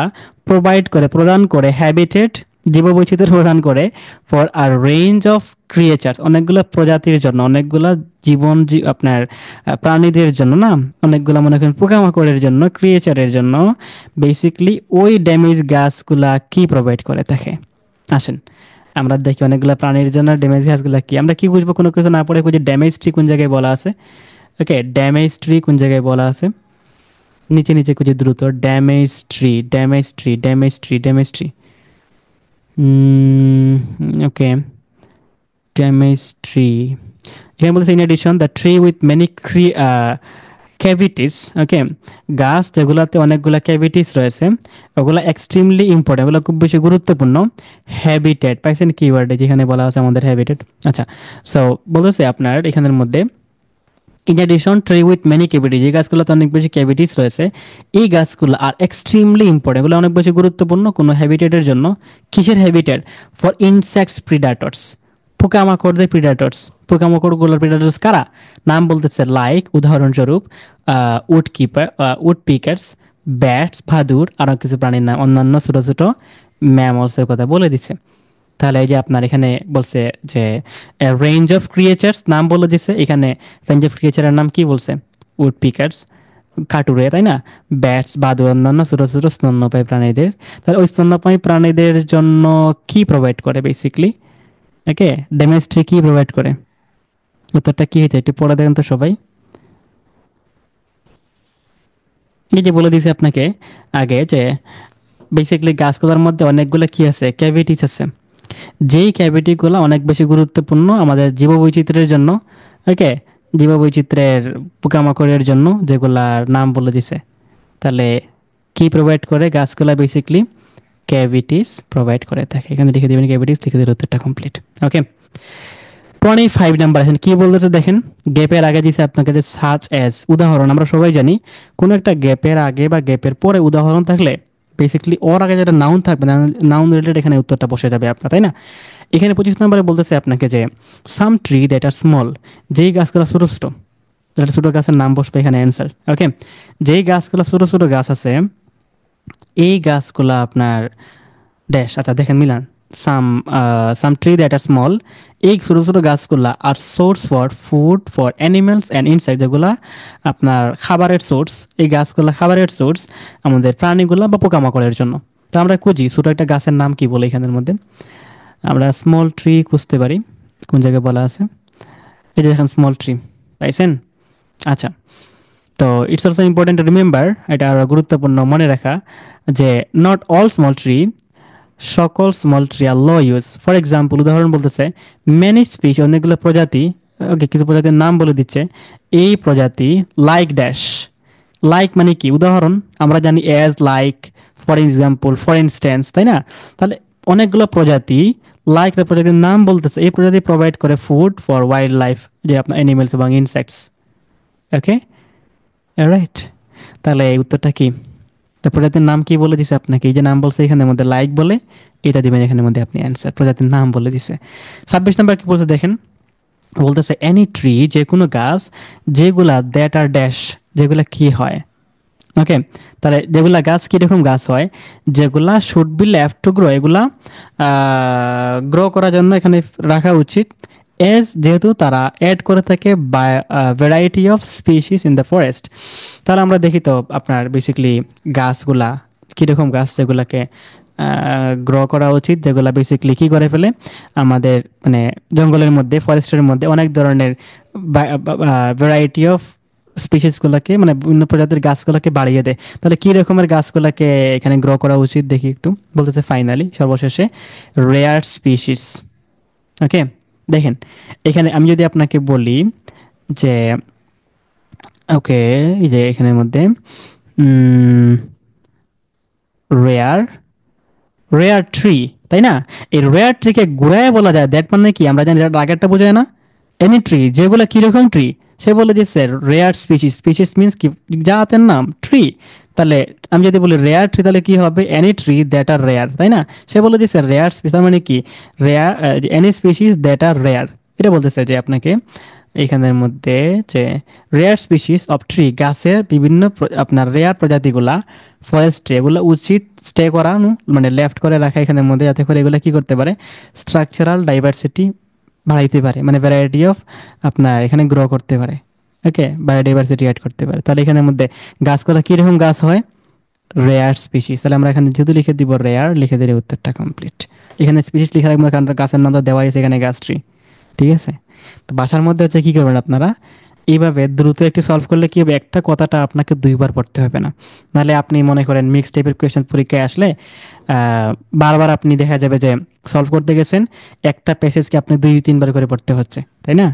প্রোভাইড করে, প্রদান করে, হ্যাবিটেট, জীববৈচিত্র্য প্রদান করে, for a range of creature, অনেকগুলো প্রজাতির জন্য, অনেকগুলো জীবন, আপনার প্রাণীদের জন্য না, অনেকগুলো মনে করেন পোকামাকড়ের জন্য, ক্রিয়েচারের জন্য বেসিকলি ওই ড্যামেজ গাছগুলা কি প্রোভাইড করে থাকে। আসেন আমরা দেখি অনেকগুলো প্রাণীর জন্য ড্যামেজ গাছগুলো কি। আমরা কি বুঝবো? কোনো কিছু না পড়ে খুঁজে ড্যামেজ ট্রি কোন জায়গায় বলা আছে। ওকে, ড্যামেজ ট্রি কোন জায়গায় বলা আছে? নিচে নিচে খুঁজে দ্রুত, damage tree, damage tree, damage tree, damage tree. Okay, damage tree, এখানে বলছে in addition the tree with many cavities. Okay, গাছ যেগুলোতে অনেকগুলো ক্যাভিটিস রয়েছে, ওগুলো এক্সট্রিমলি ইম্পর্টেন্ট, ওগুলো খুব বেশি গুরুত্বপূর্ণ। হ্যাবিটেট পাইছেন কিওয়ার্ডে, যেখানে বলা আছে আমাদের হ্যাবিটেট। আচ্ছা, সো বলেছে আপনার এখানের মধ্যে in addition tree with many cavity, যে গাছগুলোতে অনেক বেশি ক্যাভিটিস রয়েছে, এই গাছগুলো আর এক্সট্রিমলি ইম্পর্টেন্ট, এগুলো অনেক বেশি গুরুত্বপূর্ণ কোনো হ্যাবিটেটের জন্য। কিসের হ্যাবিটেট? ফর ইনসেক্টস প্রিডেটরস, পোকামাকড়দের প্রিডেটরস। পোকামাকড়গুলোর প্রিডেটরস কারা? নাম বলতেছে লাইক, উদাহরণস্বরূপ woodpecker, woodpeckers, bats, ভাদুর, আরও কিছু প্রাণীর নাম, অন্যান্য ছোটো ছোটো ম্যামলসের কথা বলে দিচ্ছে। তাহলে এই যে আপনার এখানে বলছে যে রেঞ্জ অফ ক্রিয়েচার্স নাম বলে দিছে, এখানে রেঞ্জ অফ ক্রিয়েচারের নাম কি বলছে? উড পিকার্স, কাটুরে, তাই না? ব্যাটস, বাদু, অন্যান্য ছোটো ছোটো স্তন্যপায়ী প্রাণীদের। তাহলে ওই স্তন্যপায়ী প্রাণীদের জন্য কি প্রোভাইড করে বেসিকলি? ওকে, ডোমেস্ট্রি কি প্রোভাইড করে? উত্তরটা কি হয়েছে একটু পড়ে দেখেন তো সবাই। এই যে বলে দিয়েছি আপনাকে আগে যে বেসিকলি গাছগুলোর মধ্যে অনেকগুলো কি আছে? ক্যাভিটিস আছে। যেই ক্যাভিটিগুলো অনেক বেশি গুরুত্বপূর্ণ আমাদের জীববৈচিত্র্যের জন্য। ওকে, জীববৈচিত্র্যের পোকামাকড়ের জন্য, যেগুলার নাম বলে দিছে। তাহলে কি প্রোভাইড করে গাছগুলা? বেসিকলি ক্যাভিটিস প্রোভাইড করে থাকে। এখানে লিখে দেবেন ক্যাভিটিস, লিখে দিলে উত্তরটা কমপ্লিট। ওকে, 25 নাম্বার আছেন কি বলতেছে দেখেন। গ্যাপের আগে দিছে আপনাকে যে সাচ অ্যাজ, উদাহরণ। আমরা সবাই জানি কোনো একটা গ্যাপের আগে বা গ্যাপের পরে উদাহরণ থাকলে বেসিক্যালি ওর আগে যেটা নাউন থাকবে, নাউন রিলেটেড এখানে উত্তরটা বসে যাবে আপনার, তাই না? এখানে 25 নম্বরে বলতেছে আপনাকে যে সাম ট্রি দ্যাট আর স্মল, যেই গাছগুলো ছোটো ছোটো, তাহলে ছোটো গাছের নাম বসবে এখানে অ্যান্সার। ওকে, যেই গাছগুলো ছোটো ছোটো গাছ আছে, এই গাছগুলো আপনার ড্যাশ। আচ্ছা দেখেন মিলান, some tree that are small, এই ছোটো ছোটো গাছগুলা আর source for food for animals and insect, যেগুলা আপনার খাবারের সোর্স। এই গাছগুলা খাবারের সোর্স আমাদের প্রাণীগুলা বা পোকামাকড়ের জন্য। তো আমরা খুঁজি ছোটো একটা গাছের নাম কি বলে, এখানের মধ্যে আমরা স্মল ট্রি খুঁজতে পারি। কোন জায়গায় বলা আছে? এই যে দেখেন স্মল ট্রি, পাইছেন? আচ্ছা, তো it's also important to remember, এটা আরও গুরুত্বপূর্ণ মনে রাখা যে নট অল স্মল ট্রি, সকল small tree are low use. For example, উদাহরণ বলতেছে মেনি স্পিচ, অনেকগুলো প্রজাতি। ওকে, কিছু প্রজাতির নাম বলে দিচ্ছে। এই প্রজাতি লাইক ড্যাশ, লাইক মানে কি? উদাহরণ আমরা জানি as, like, for example, for instance, তাই না? তাহলে অনেকগুলো প্রজাতি, লাইক প্রজাতির নাম বলতেছে। এই প্রজাতি প্রোভাইড করে ফুড ফর ওয়াইল্ড লাইফ, যে আপনার অ্যানিমেলস এবং ইনসেক্টস। ওকে, রাইট। তাহলে এই উত্তরটা কি? প্রজাতির নাম কি বলে দিছে আপনাকে? এই যে নাম বলছে এখানের মধ্যে লাইক বলে, এটা দিবেন এখানের মধ্যে আপনি অ্যান্সার। প্রজাতির নাম বলে দিছে। 26 নাম্বার কি বলছে দেখেন, বলতেছে এনি ট্রি, যে কোনো গাছ, যেগুলা দ্যাট আর ড্যাশ, যেগুলা কি হয়। ওকে, তাহলে যেগুলা গাছ কীরকম গাছ হয়? যেগুলা should be left to grow, এগুলা গ্রো করার জন্য এখানে রাখা উচিত। এজ, যেহেতু তারা অ্যাড করে থাকে by variety of species in the forest. তাহলে আমরা দেখি তো আপনার বেসিক্যালি গাছগুলা কীরকম গাছ, যেগুলাকে গ্রো করা উচিত, যেগুলা বেসিক্যালি কী করে ফেলে আমাদের মানে জঙ্গলের মধ্যে, ফরেস্টের মধ্যে অনেক ধরনের ভ্যারাইটি অফ স্পিসিসগুলোকে, মানে বিভিন্ন প্রজাতির গাছগুলোকে বাড়িয়ে দেয়। তাহলে কী রকমের গাছগুলোকে এখানে গ্রো করা উচিত দেখি একটু। বলতেছে ফাইনালি সর্বশেষে রেয়ার স্পিসিস। ওকে, দেখেন এখানে আমি যদি আপনাকে বলি যে ওকে, এই যে এখানের মধ্যে রেয়ার, রেয়ার ট্রি, তাই না? এই রেয়ার ট্রিকে ঘুরায় বলা যায় দ্যাট মানে কি? আমরা জানি আগেরটা বোঝায় না, এনি ট্রি, যেগুলো কিরকম ট্রি। সে বলে দিচ্ছে রেয়ার স্পিসিস, স্পিসিস মিনস কি? জাতের নাম, ট্রি। তাহলে আমি যদি বলি রেয়ার ট্রি, তাহলে কি হবে? Any tree that are rare, তাই না? সে বলে দিচ্ছে রেয়ার স্পিসিস, মানে কি? Rare, any species that are rare. এটা বলতেছে যে আপনাকে এখানের মধ্যে যে রেয়ার স্পিসিস অফ ট্রি, গাছের বিভিন্ন আপনার রেয়ার প্রজাতিগুলা ফরেস্টে, এগুলো উচিত স্টে করানো, মানে লেফট করে রাখা এখানের মধ্যে, যাতে করে এগুলো কি করতে পারে? স্ট্রাকচারাল ডাইভার্সিটি বাড়াইতে পারে, মানে ভ্যারাইটি অফ আপনার এখানে গ্রো করতে পারে। ওকে, বায়োডাইভার্সিটি অ্যাড করতে পারে। তাহলে এখানের মধ্যে গাছগুলো কীরকম গাছ হয়? Rare species. তাহলে আমরা এখানে যেহেতু লিখে দিব রেয়ার, লিখে দিলে উত্তরটা কমপ্লিট। এখানে স্পিসিস লিখে রাখবো কারণ গাছের নাম তো দেওয়া আছে এখানে, গাছ ট্রি। ঠিক আছে, তো বাসার মধ্যে হচ্ছে কী করবেন আপনারা, এইভাবে দ্রুত একটু সলভ করলে কি হবে? একটা কথাটা আপনাকে দুইবার পড়তে হবে না। নাহলে আপনি মনে করেন মিক্স টাইপের কোয়েশ্চেন পরীক্ষায় আসলে বারবার আপনি দেখা যাবে যে সলভ করতে গেছেন, একটা প্যাসেজকে আপনি 2-3 বার করে পড়তে হচ্ছে, তাই না?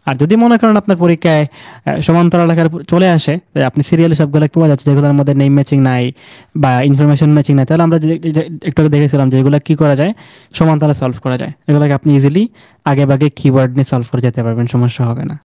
আর যদি মনে করেন আপনার পরীক্ষায় সমান্তরাল আকারে চলে আসে, আপনি সিরিয়ালি সবগুলো পাওয়া যাচ্ছে, যেগুলোর মধ্যে নেম ম্যাচিং নাই বা ইনফরমেশন ম্যাচিং নাই, তাহলে আমরা একটু আগে দেখেছিলাম যে এগুলো কী করা যায়, সমান্তরালে সলভ করা যায়। এগুলোকে আপনি ইজিলি আগে ভাগে কিওয়ার্ড নিয়ে সলভ করে যেতে পারবেন, সমস্যা হবে না।